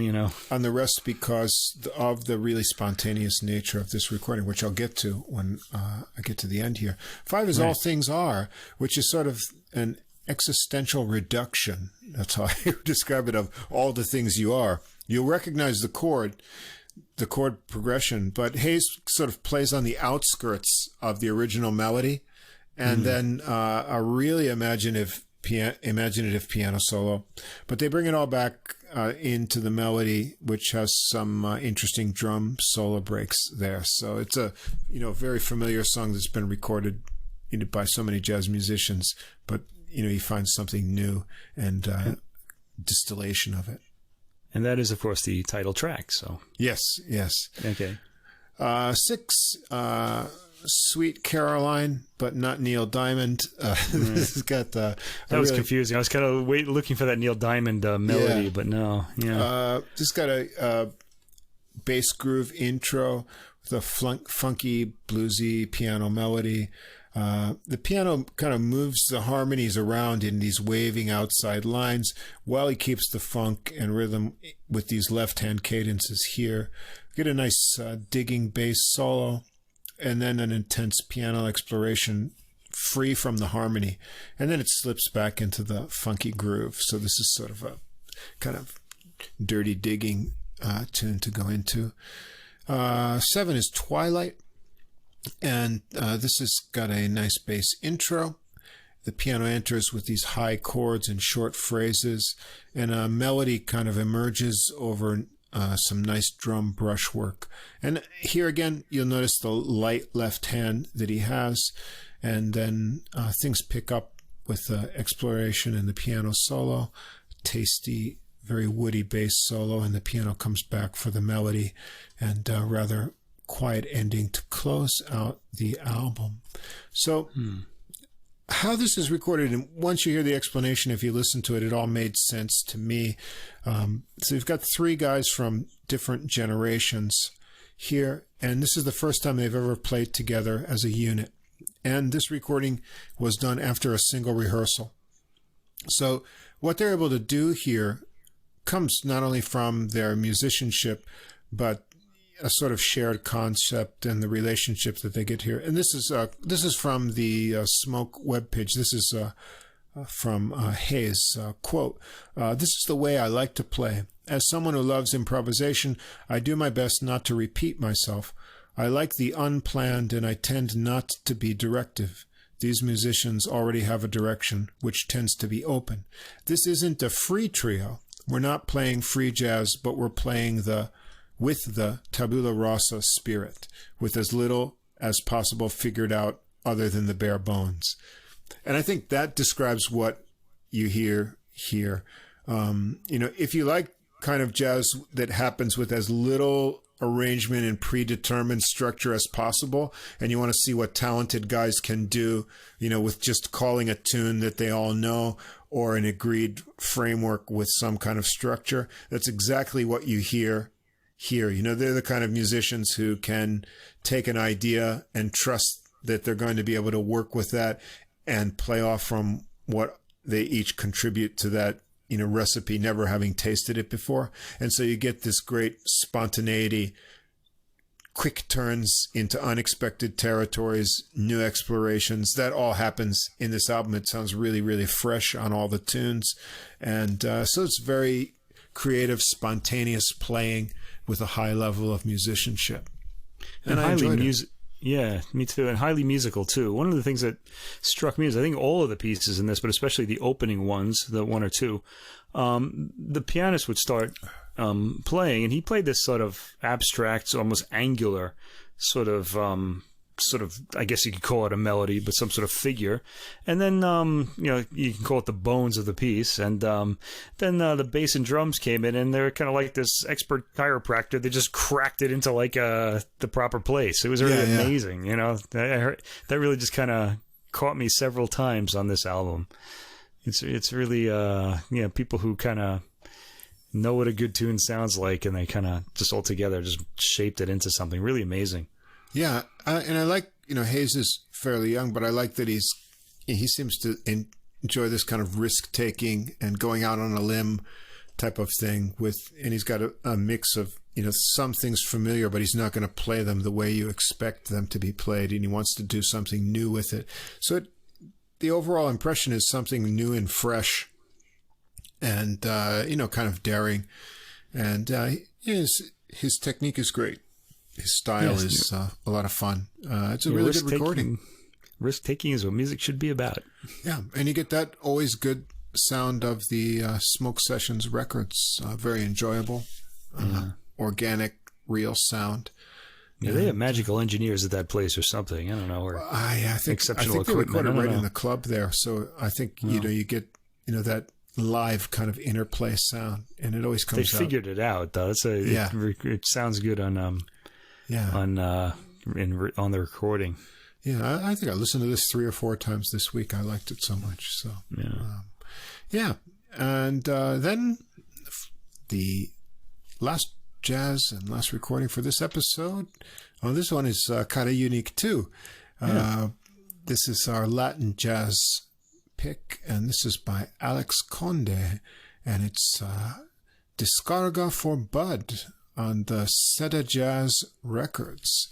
on the rest because of the really spontaneous nature of this recording, which I'll get to when I get to the end here. 5 is All Things Are, which is sort of an existential reduction. That's how I describe it, of all the things you are. You'll recognize the chord progression, but Hayes sort of plays on the outskirts of the original melody, and then a really imaginative piano solo. But they bring it all back into the melody, which has some interesting drum solo breaks there. So it's a very familiar song that's been recorded by so many jazz musicians, but you find something new and distillation of it. And that is, of course, the title track. So yes. Okay. 6, Sweet Caroline, but not Neil Diamond. This has got the... That was confusing. I was kind of looking for that Neil Diamond melody, but no. Yeah. This got a bass groove intro with a funky, bluesy piano melody. The piano kind of moves the harmonies around in these waving outside lines while he keeps the funk and rhythm with these left-hand cadences here. Get a nice digging bass solo, and then an intense piano exploration free from the harmony. And then it slips back into the funky groove. So this is sort of a kind of dirty digging tune to go into. 7 is Twilight. And this has got a nice bass intro. The piano enters with these high chords and short phrases, and a melody kind of emerges over some nice drum brushwork. And here again, you'll notice the light left hand that he has, and then things pick up with the exploration and the piano solo, tasty, very woody bass solo, and the piano comes back for the melody, and rather quiet ending to close out the album. So how this is recorded, and once you hear the explanation, if you listen to it, it all made sense to me. So you've got 3 guys from different generations here, and this is the first time they've ever played together as a unit. And this recording was done after a single rehearsal. So what they're able to do here comes not only from their musicianship, but a sort of shared concept and the relationship that they get here. And this is from the Smoke webpage. This is from Hayes, quote, "This is the way I like to play. As someone who loves improvisation, I do my best not to repeat myself. I like the unplanned, and I tend not to be directive. These musicians already have a direction, which tends to be open. This isn't a free trio. We're not playing free jazz, but we're playing with the tabula rasa spirit, with as little as possible figured out other than the bare bones." And I think that describes what you hear here. If you like kind of jazz that happens with as little arrangement and predetermined structure as possible, and you want to see what talented guys can do, with just calling a tune that they all know or an agreed framework with some kind of structure, that's exactly what you hear here. They're the kind of musicians who can take an idea and trust that they're going to be able to work with that and play off from what they each contribute to that, recipe, never having tasted it before. And so you get this great spontaneity, quick turns into unexpected territories, new explorations. That all happens in this album. It sounds really, really fresh on all the tunes. And so it's very creative, spontaneous playing with a high level of musicianship. And I enjoyed it. Yeah, me too. And highly musical too. One of the things that struck me is I think all of the pieces in this, but especially the opening ones, the 1 or 2, the pianist would start playing, and he played this sort of abstract, almost angular sort of, I guess you could call it a melody, but some sort of figure. And then, you can call it the bones of the piece. And then the bass and drums came in, and they're kind of like this expert chiropractor. They just cracked it into like the proper place. It was really amazing. That really just kind of caught me several times on this album. It's really, people who kind of know what a good tune sounds like, and they kind of just all together just shaped it into something really amazing. Yeah, and I like, Hayes is fairly young, but I like that he seems to enjoy this kind of risk-taking and going out on a limb type of thing and he's got a mix of, some things familiar, but he's not going to play them the way you expect them to be played, and he wants to do something new with it. So the overall impression is something new and fresh and, kind of daring. And his technique is great. His style is a lot of fun. It's a really good recording. Risk-taking is what music should be about. Yeah, and you get that always good sound of the Smoke Sessions records. Very enjoyable, organic, real sound. Yeah, they have magical engineers at that place or something. I don't know. Or I think they recorded right in the club there. So I think, you get, that live kind of interplay sound, and it always comes out. They figured it out, though. It sounds good on on the recording. Yeah, I think I listened to this 3 or 4 times this week. I liked it so much. So yeah. And then the last jazz and last recording for this episode. Oh, this one is kind of unique too. This is our Latin jazz pick, and this is by Alex Conde, and it's Descarga for Bud on the Seda Jazz Records.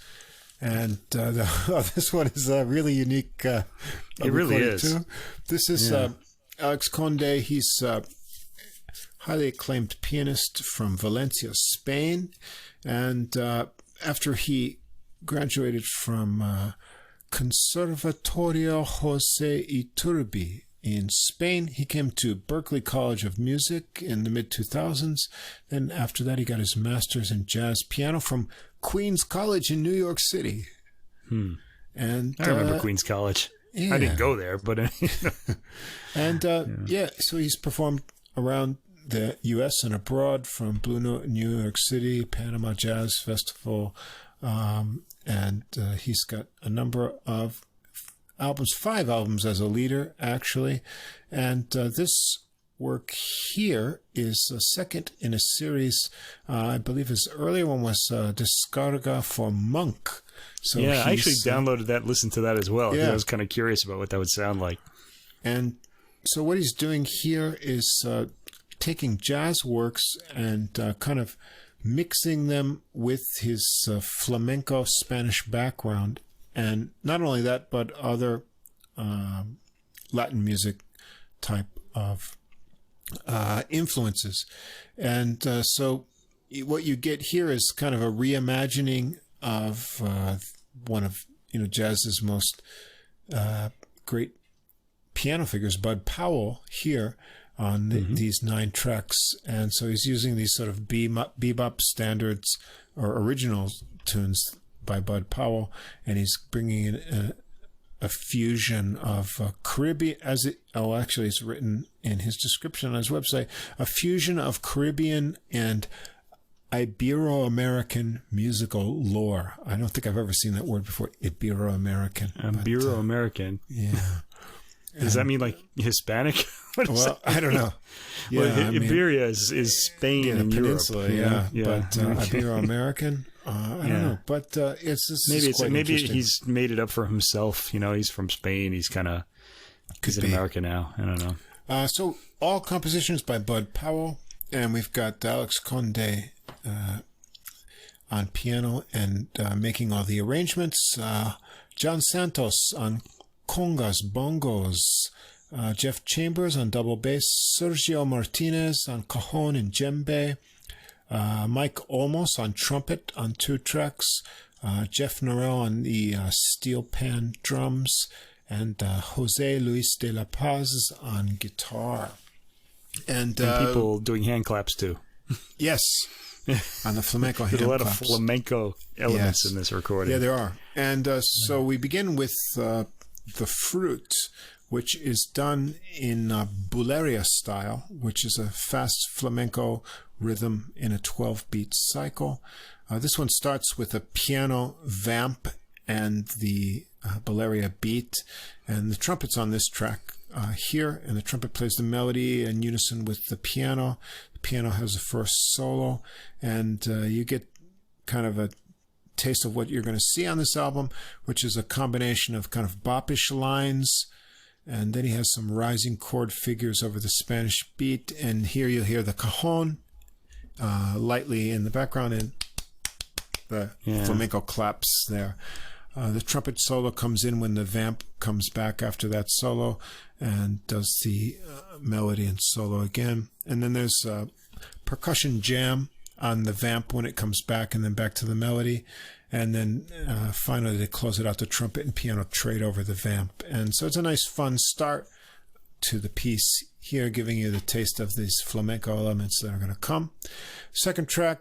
And this one is really unique. It really is. Too. This is Alex Conde. He's a highly acclaimed pianist from Valencia, Spain. And after he graduated from Conservatorio José Iturbi in Spain, he came to Berklee College of Music in the mid-2000s. Then after that, he got his master's in jazz piano from Queens College in New York City. And I remember Queens College. Yeah. I didn't go there, but and so he's performed around the U.S. and abroad, from Blue Note in New York City, Panama Jazz Festival, and he's got a number of albums, 5 albums as a leader, actually. And this work here is a second in a series. I believe his earlier one was Descarga for Monk. So yeah, I actually downloaded that, listened to that as well. Yeah. I was kind of curious about what that would sound like. And so what he's doing here is taking jazz works and kind of mixing them with his flamenco Spanish background. And not only that, but other Latin music type of influences. And so what you get here is kind of a reimagining of one of jazz's most great piano figures, Bud Powell, here on these 9 tracks. And so he's using these sort of bebop standards or original tunes by Bud Powell, and he's bringing in a fusion of Caribbean, actually it's written in his description on his website, a fusion of Caribbean and Ibero-American musical lore. I don't think I've ever seen that word before, Ibero-American. Ibero-American. Yeah. Does that mean like Hispanic? Well, I don't know. Yeah, well, Iberia is Spain and peninsula, Europe. But Ibero-American, I don't know. But maybe he's made it up for himself. He's from Spain. He's in America now. I don't know. So all compositions by Bud Powell, and we've got Alex Conde on piano and making all the arrangements. John Santos on congas, bongos. Jeff Chambers on double bass, Sergio Martinez on cajon and djembe, Mike Olmos on trumpet on 2 tracks, Jeff Norell on the steel pan drums, and Jose Luis de la Paz on guitar. And people doing hand claps too. Yes, on the flamenco hand claps. There's a lot of flamenco elements in this recording. Yeah, there are. And so we begin with The Fruit, which is done in buleria style, which is a fast flamenco rhythm in a 12-beat cycle. This one starts with a piano vamp and the buleria beat, and the trumpet's on this track here, and the trumpet plays the melody in unison with the piano. The piano has the first solo, and you get kind of a taste of what you're going to see on this album, which is a combination of kind of boppish lines, and then he has some rising chord figures over the Spanish beat, and here you'll hear the cajon lightly in the background, and the flamenco claps there. The trumpet solo comes in when the vamp comes back after that solo and does the melody and solo again. And then there's a percussion jam on the vamp when it comes back, and then back to the melody. And then finally they close it out, the trumpet and piano trade over the vamp. And so it's a nice fun start to the piece here, giving you the taste of these flamenco elements that are going to come. Second track,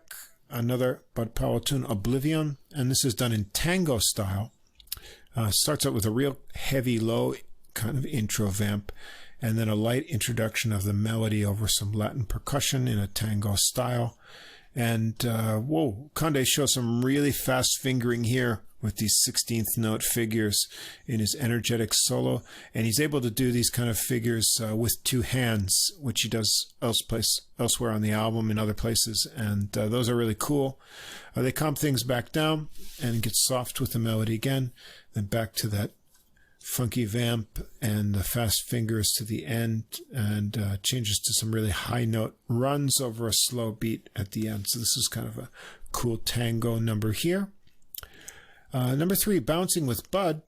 another Bud Powell tune, Oblivion, and this is done in tango style. Starts out with a real heavy, low kind of intro vamp, and then a light introduction of the melody over some Latin percussion in a tango style. And, Conde shows some really fast fingering here with these 16th note figures in his energetic solo. And he's able to do these kind of figures with two hands, which he does elsewhere on the album in other places. And those are really cool. They calm things back down and get soft with the melody again. Then back to that funky vamp and the fast fingers to the end, and changes to some really high note runs over a slow beat at the end. So this is kind of a cool tango number here. Number 3, Bouncing with Bud,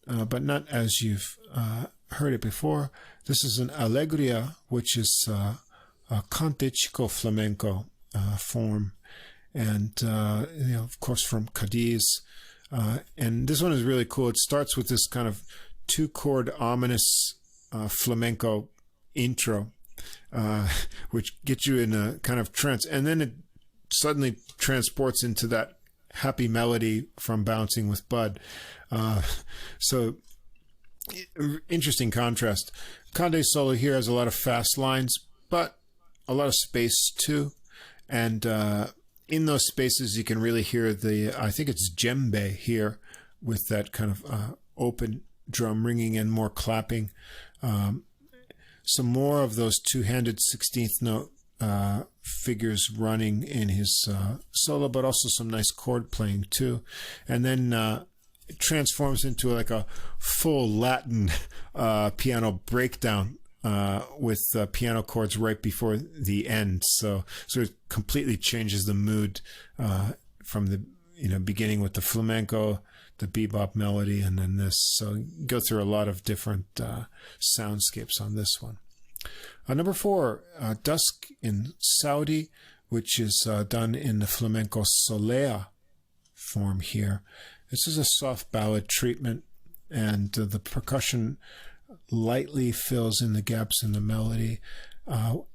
but not as you've heard it before. This is an allegria, which is a cantico flamenco form, and of course from Cadiz. And this one is really cool. It starts with this kind of 2-chord ominous flamenco intro, which gets you in a kind of trance, and then it suddenly transports into that happy melody from Bouncing with Bud. So interesting contrast. Conde's solo here has a lot of fast lines, but a lot of space too. And in those spaces, you can really hear I think it's djembe here, with that kind of open drum ringing and more clapping. Some more of those two-handed 16th note figures running in his solo, but also some nice chord playing too. And then it transforms into like a full Latin piano breakdown with piano chords right before the end. So it completely changes the mood from the beginning with the flamenco, the bebop melody, and then this. So you go through a lot of different soundscapes on this one. Number 4, Dusk in Saudi, which is done in the flamenco solea form here. This is a soft ballad treatment, and the percussion lightly fills in the gaps in the melody.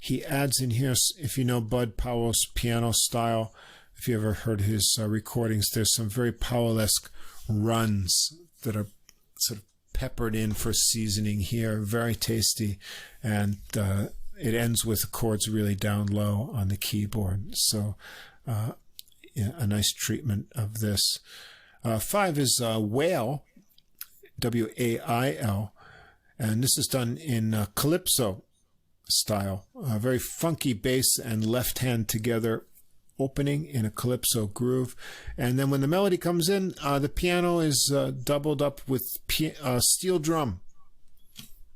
He adds in here, if you know Bud Powell's piano style, if you ever heard his recordings, there's some very Powell-esque runs that are sort of peppered in for seasoning here, very tasty, and it ends with the chords really down low on the keyboard. So a nice treatment of this. 5 is Wail, W-A-I-L, and this is done in calypso style, a very funky bass and left hand together opening in a calypso groove. And then when the melody comes in, the piano is doubled up with steel drum,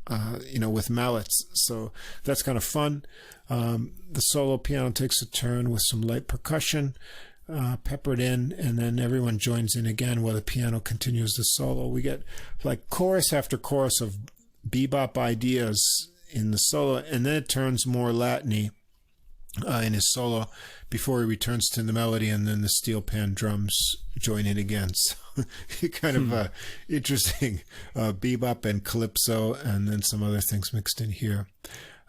with mallets. So that's kind of fun. The solo piano takes a turn with some light percussion peppered in, and then everyone joins in again while the piano continues the solo. We get like chorus after chorus of bebop ideas in the solo, and then it turns more Latin-y in his solo before he returns to the melody, and then the steel pan drums join in again. So kind of interesting bebop and calypso, and then some other things mixed in here.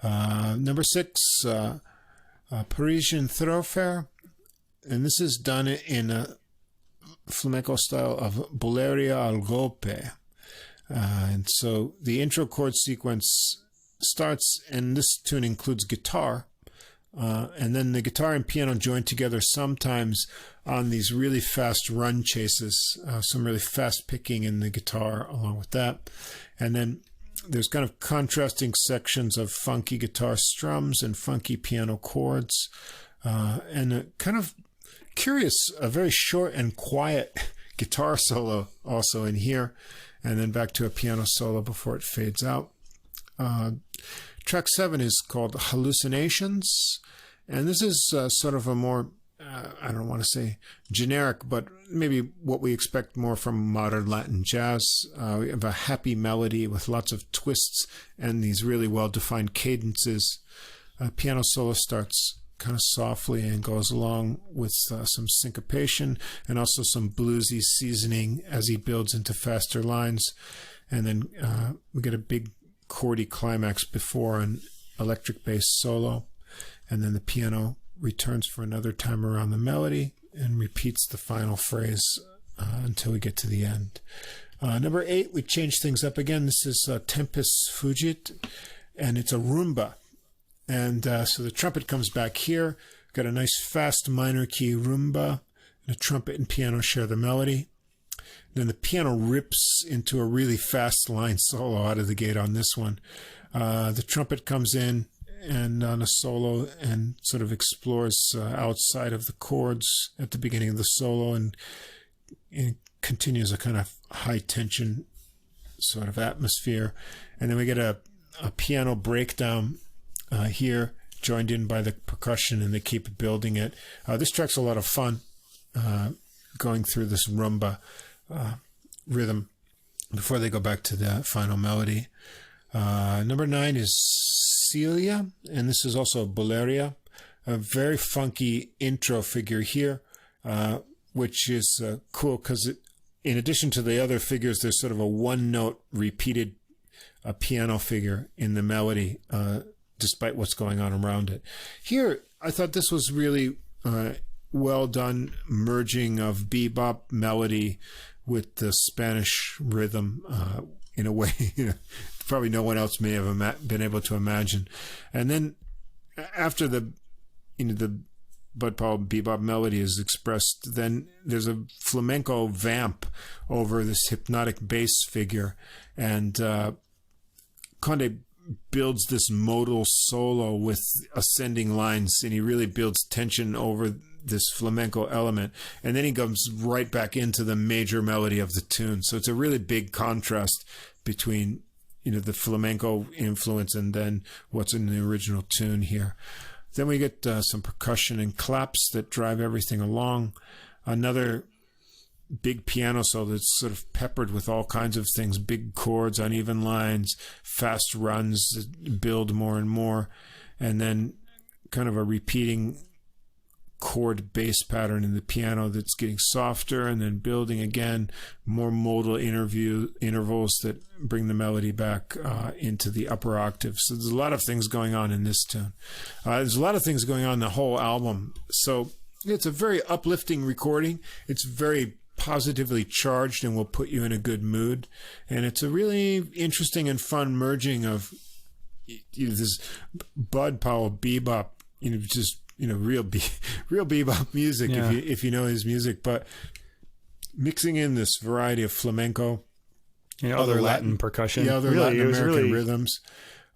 Number 6, Parisian Thoroughfare, and this is done in a flamenco style of Bulleria al golpe. And so the intro chord sequence starts, and this tune includes guitar, and then the guitar and piano join together sometimes on these really fast run chases, some really fast picking in the guitar along with that. And then there's kind of contrasting sections of funky guitar strums and funky piano chords, and a kind of curious, a very short and quiet guitar solo also in here, and then back to a piano solo before it fades out. Track 7 is called Hallucinations, and this is sort of a more, I don't want to say generic, but maybe what we expect more from modern Latin jazz. We have a happy melody with lots of twists and these really well-defined cadences. Piano solo starts kind of softly and goes along with some syncopation and also some bluesy seasoning as he builds into faster lines. And then we get a big chordy climax before an electric bass solo, and then the piano returns for another time around the melody and repeats the final phrase until we get to the end. Number 8, we change things up again. This is Tempus Fugit, and it's a rumba. And so the trumpet comes back here, Got a nice fast minor key rumba, and a trumpet and piano share the melody. Then the piano rips into a really fast line solo out of the gate on this one. The trumpet comes in and on a solo and sort of explores outside of the chords at the beginning of the solo, and continues a kind of high tension sort of atmosphere. And then we get a piano breakdown here, joined in by the percussion, and they keep building it. This track's a lot of fun, going through this rumba rhythm before they go back to the final melody. Number 9 is Ysaÿe, and this is also Bulgaria. A very funky intro figure here, which is cool because in addition to the other figures, there's sort of a one-note repeated piano figure in the melody, despite what's going on around it. Here, I thought this was really well done merging of bebop melody with the Spanish rhythm in a way probably no one else may have been able to imagine. And then after the Bud Powell bebop melody is expressed, then there's a flamenco vamp over this hypnotic bass figure, and Conde builds this modal solo with ascending lines, and he really builds tension over this flamenco element, and then he comes right back into the major melody of the tune. So it's a really big contrast between the flamenco influence and then what's in the original tune here. Then we get some percussion and claps that drive everything along. Another big piano solo that's sort of peppered with all kinds of things, big chords, uneven lines, fast runs that build more and more, and then kind of a repeating chord bass pattern in the piano that's getting softer and then building again, more modal intervals that bring the melody back into the upper octave. So there's a lot of things going on in this tune. There's a lot of things going on in the whole album. So it's a very uplifting recording. It's very positively charged and will put you in a good mood. And it's a really interesting and fun merging of this Bud Powell bebop, just real bebop music, if you know his music, but mixing in this variety of flamenco, other Latin percussion, other Latin American rhythms.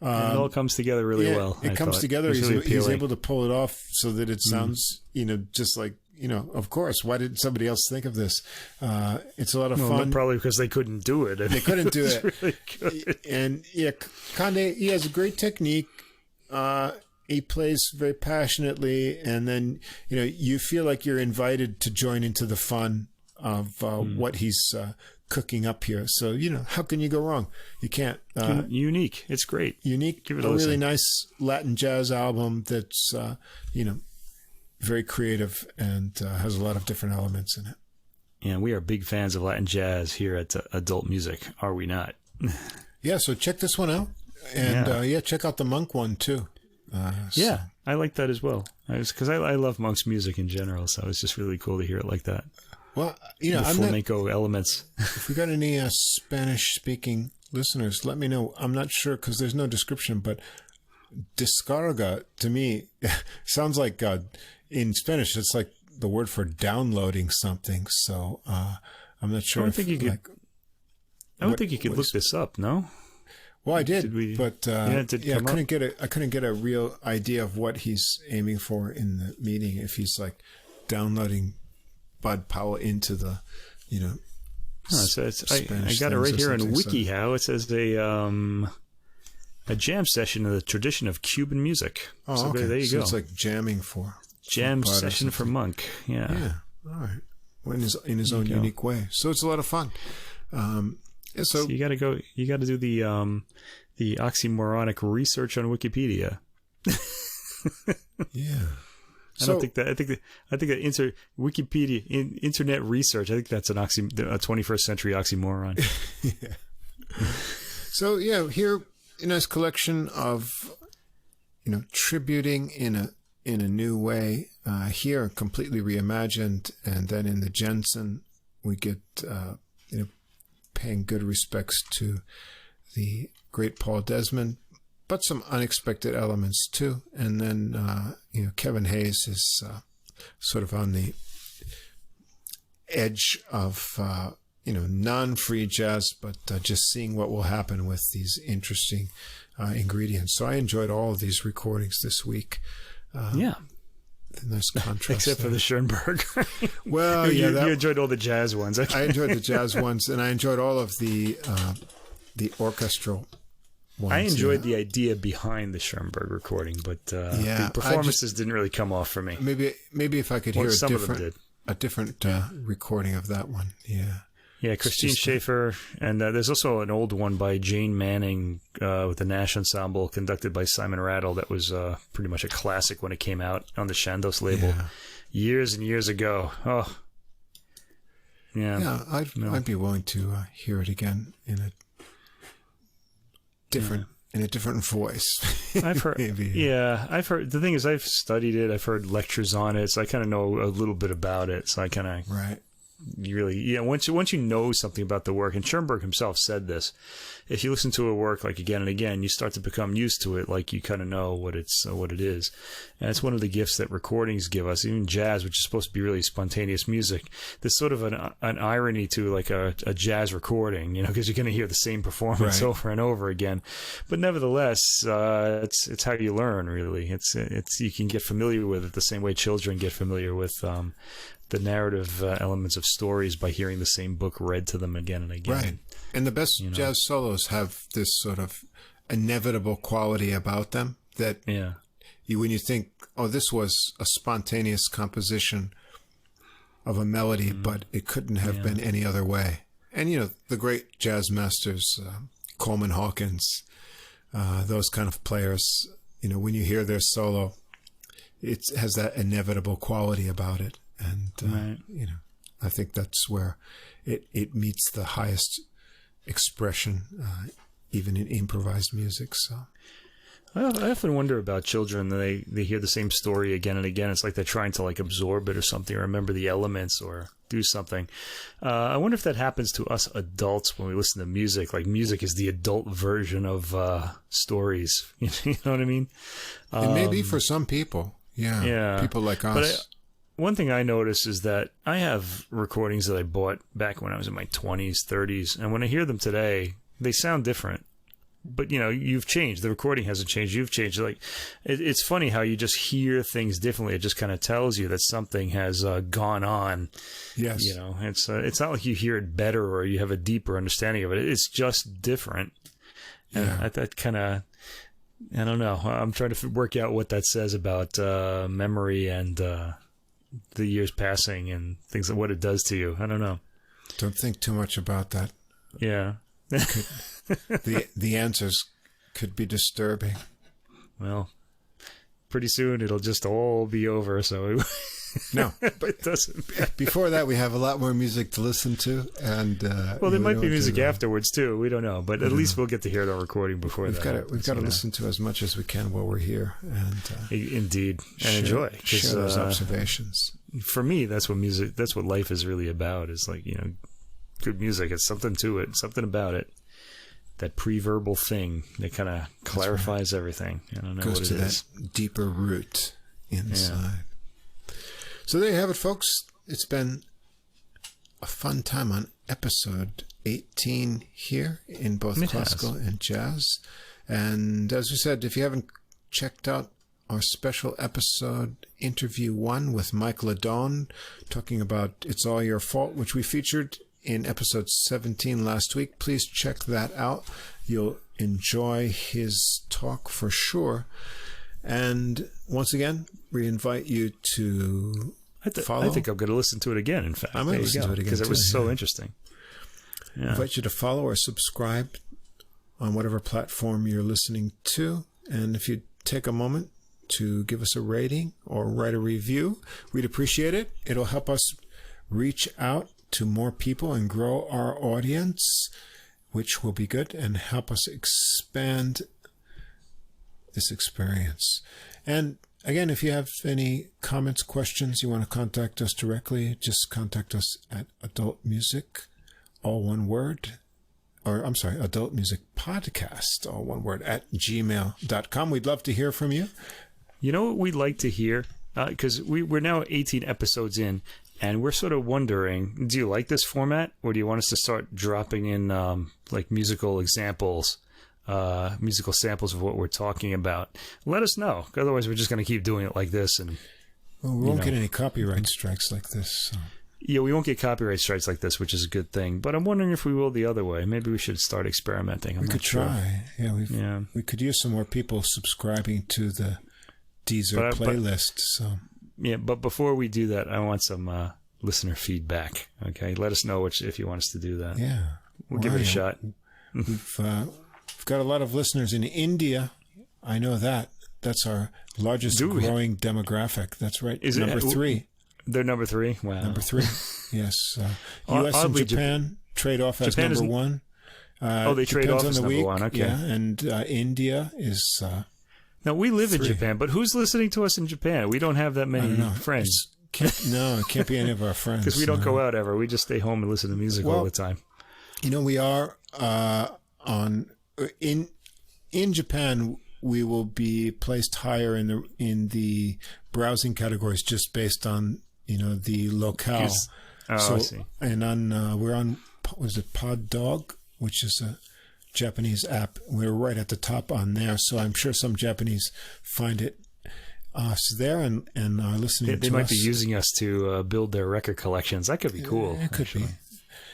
It all comes together really well. It comes together. He's able to pull it off so that it sounds, just like, of course, why didn't somebody else think of this? It's a lot of fun. Probably because they couldn't do it. They couldn't do it. Really good. And Conde, he has a great technique. He plays very passionately, and then you feel like you're invited to join into the fun of what he's cooking up here. So how can you go wrong? You can't. Unique. It's great. Unique. Give it a listen. Really nice Latin jazz album that's very creative and has a lot of different elements in it. Yeah, we are big fans of Latin jazz here at Adult Music, are we not? Yeah. So check this one out, and check out the Monk one too. Yeah, I like that as well. Because I love Monk's music in general, so it's just really cool to hear it like that. Well, I'm flamenco elements. If we got any Spanish-speaking listeners, let me know. I'm not sure because there's no description, but descarga to me sounds like in Spanish it's like the word for downloading something. So I'm not sure. I don't think you could look this up. No. Well, I did, but I couldn't get a real idea of what he's aiming for in the meeting. If he's like downloading Bud Powell into the, I got it right here on WikiHow. It says a jam session of the tradition of Cuban music. Oh, so okay. There you go. It's like jamming for jam session for Monk. Yeah. Yeah. All right. Well, in his own unique way. So it's a lot of fun. So you got to go. You got to do the oxymoronic research on Wikipedia. Yeah. I think that Wikipedia internet research. I think that's a 21st century oxymoron. Yeah. So here a nice collection of tributing in a new way. Here completely reimagined, and then in the Jensen we get paying good respects to the great Paul Desmond but some unexpected elements too. And then, Kevin Hayes is sort of on the edge of, non-free jazz, but just seeing what will happen with these interesting ingredients. So I enjoyed all of these recordings this week. Nice contrast. Except for the Schoenberg. Well, you enjoyed all the jazz ones. I enjoyed the jazz ones, and I enjoyed all of the orchestral ones. I enjoyed the idea behind the Schoenberg recording, but the performances didn't really come off for me. Maybe if I could hear a different recording of that one. Yeah, Christine Schaefer, and there's also an old one by Jane Manning with the Nash Ensemble, conducted by Simon Rattle. That was pretty much a classic when it came out on the Chandos label years and years ago. Oh, yeah. I'd be willing to hear it again in a different voice. I've heard. I've heard. The thing is, I've studied it. I've heard lectures on it, so I kind of know a little bit about it. So I kind of once you know something about the work, and Schoenberg himself said this, if you listen to a work like again and again, you start to become used to it, like you kind of know what it is. And it's one of the gifts that recordings give us, even jazz, which is supposed to be really spontaneous music. There's sort of an irony to like a jazz recording, because you're going to hear the same performance over and over again. But nevertheless, it's how you learn, really. It's you can get familiar with it the same way children get familiar with the narrative elements of stories by hearing the same book read to them again and again. Right. And the best jazz solos have this sort of inevitable quality about them that when you think, oh, this was a spontaneous composition of a melody, but it couldn't have been any other way. And, the great jazz masters, Coleman Hawkins, those kind of players, when you hear their solo, it has that inevitable quality about it. And, I think that's where it meets the highest expression, even in improvised music. So I often wonder about children. They hear the same story again and again. It's like they're trying to absorb it or something, or remember the elements or do something. I wonder if that happens to us adults when we listen to music. Like music is the adult version of stories. You know what I mean? It may be for some people. Yeah. People like us. One thing I notice is that I have recordings that I bought back when I was in my 20s, 30s, and when I hear them today, they sound different. But, you've changed. The recording hasn't changed. You've changed. It's funny how you just hear things differently. It just kind of tells you that something has gone on. Yes. It's not like you hear it better or you have a deeper understanding of it. It's just different. And that kind of, I don't know. I'm trying to work out what that says about memory and the years passing and things, what it does to you. I don't know. Don't think too much about that. Yeah. The answers could be disturbing. Well, pretty soon it'll just all be over. So no, but it doesn't. Before that, we have a lot more music to listen to, and there might be music afterwards too. We don't know, but at least we'll get to hear it on recording before that. We've got to listen to as much as we can while we're here, and indeed, and enjoy. Share those observations. For me, that's what life is really about. Is good music. It's something to it, something about it. That pre-verbal thing that kind of clarifies everything. I don't know Goes what it to is. That deeper root inside. So there you have it, folks. It's been a fun time on episode 18 here in both classical and jazz. And as we said, if you haven't checked out our special episode, Interview 1 with Mike Ladone, talking about It's All Your Fault, which we featured in episode 17 last week, please check that out. You'll enjoy his talk for sure. And once again, we invite you to follow. I think I'm going to listen to it again, in fact. I might listen to it again, because it was so interesting. I invite you to follow or subscribe on whatever platform you're listening to. And if you take a moment to give us a rating or write a review, we'd appreciate it. It'll help us reach out to more people and grow our audience, which will be good and help us expand this experience. And again, if you have any comments, questions, you want to contact us directly, just contact us at adultmusic, all one word, Adult Music Podcast, all one word, at gmail.com. We'd love to hear from you. You know what we'd like to hear? Because we're now 18 episodes in, and we're sort of wondering, do you like this format, or do you want us to start dropping in like musical examples, musical samples of what we're talking about? Let us know. Otherwise, we're just going to keep doing it like this. And well, we won't get any copyright strikes like this. So. Yeah, we won't get copyright strikes like this, which is a good thing. But I'm wondering if we will the other way. Maybe we should start experimenting. We could try. Yeah, we could use some more people subscribing to the Deezer playlist. So yeah, but before we do that, I want some listener feedback. Okay, let us know if you want us to do that. Yeah, we'll give it a shot. We've got a lot of listeners in India. I know that. That's our largest growing demographic. That's right. Is number 3. They're number 3? Wow. Number 3. Yes. U.S. and Japan trade off as number 1. They trade off as number 1. Okay. Yeah, and India is now, we live 3. in Japan, but who's listening to us in Japan? We don't have that many friends. It can't be any of our friends. Because we don't go out ever. We just stay home and listen to music all the time. You know, we are in Japan. We will be placed higher in the browsing categories just based on the locale. I see. And we're on Pod Dog, which is a Japanese app. We're right at the top on there, so I'm sure some Japanese find us there and are listening. They might be using us to build their record collections. That could be cool. It could be.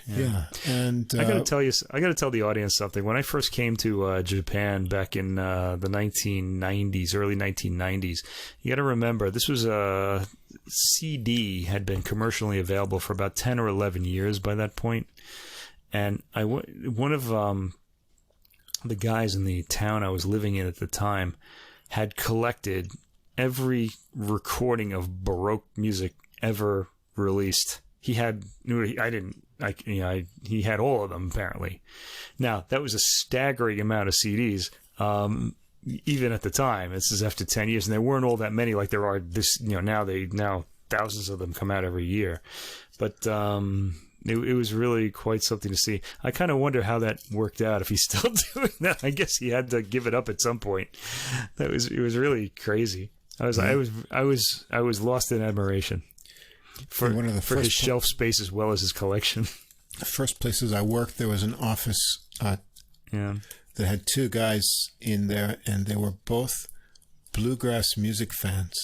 Yeah. And I got to tell the audience something. When I first came to Japan back in the 1990s, early 1990s, you got to remember this was a CD had been commercially available for about 10 or 11 years by that point. And one of the guys in the town I was living in at the time had collected every recording of Baroque music ever released. He had he had all of them apparently. Now that was a staggering amount of CDs, even at the time. This is after 10 years, and there weren't all that many like there are this. Now thousands of them come out every year, but it was really quite something to see. I kind of wonder how that worked out. If he's still doing that, I guess he had to give it up at some point. It was really crazy. I was lost in admiration. For his shelf space as well as his collection. The first places I worked, there was an office that had 2 guys in there, and they were both bluegrass music fans.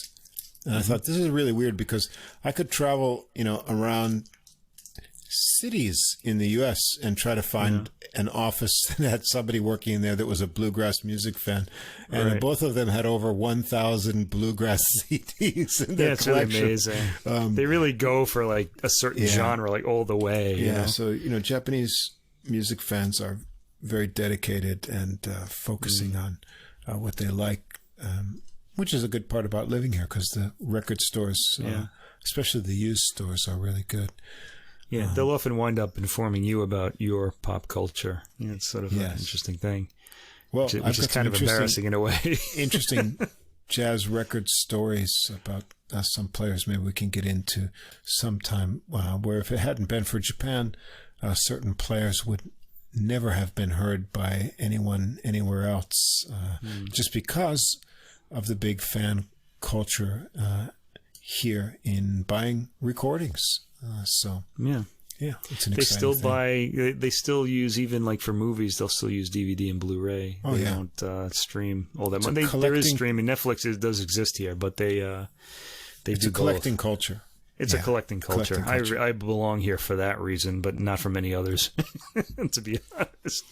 And I thought, this is really weird because I could travel, around cities in the U.S. and try to find an office that had somebody working in there that was a bluegrass music fan. And both of them had over 1,000 bluegrass CDs in their collection. Really amazing. They really go for like a certain genre, like all the way. Yeah, so, Japanese music fans are very dedicated and focusing on what they like, which is a good part about living here because the record stores, especially the used stores, are really good. Yeah, they'll often wind up informing you about your pop culture. It's sort of an interesting thing. Well, which is kind of embarrassing in a way. Interesting jazz record stories about some players maybe we can get into sometime, where if it hadn't been for Japan, certain players would never have been heard by anyone anywhere else, just because of the big fan culture here in buying recordings. It's an exciting thing. They still use, even like for movies, they'll still use DVD and Blu-ray. They don't stream all that much. There is streaming. Netflix does exist here, but it's a collecting culture. It's a collecting culture. I belong here for that reason, but not for many others. To be honest,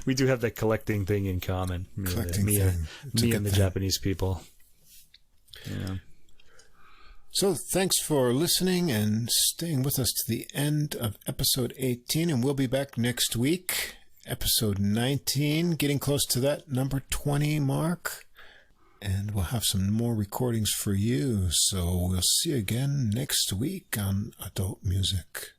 we do have that collecting thing in common. Me and the Japanese people. Yeah. So thanks for listening and staying with us to the end of episode 18, and we'll be back next week, episode 19, getting close to that number 20 mark, and we'll have some more recordings for you. So we'll see you again next week on Adult Music.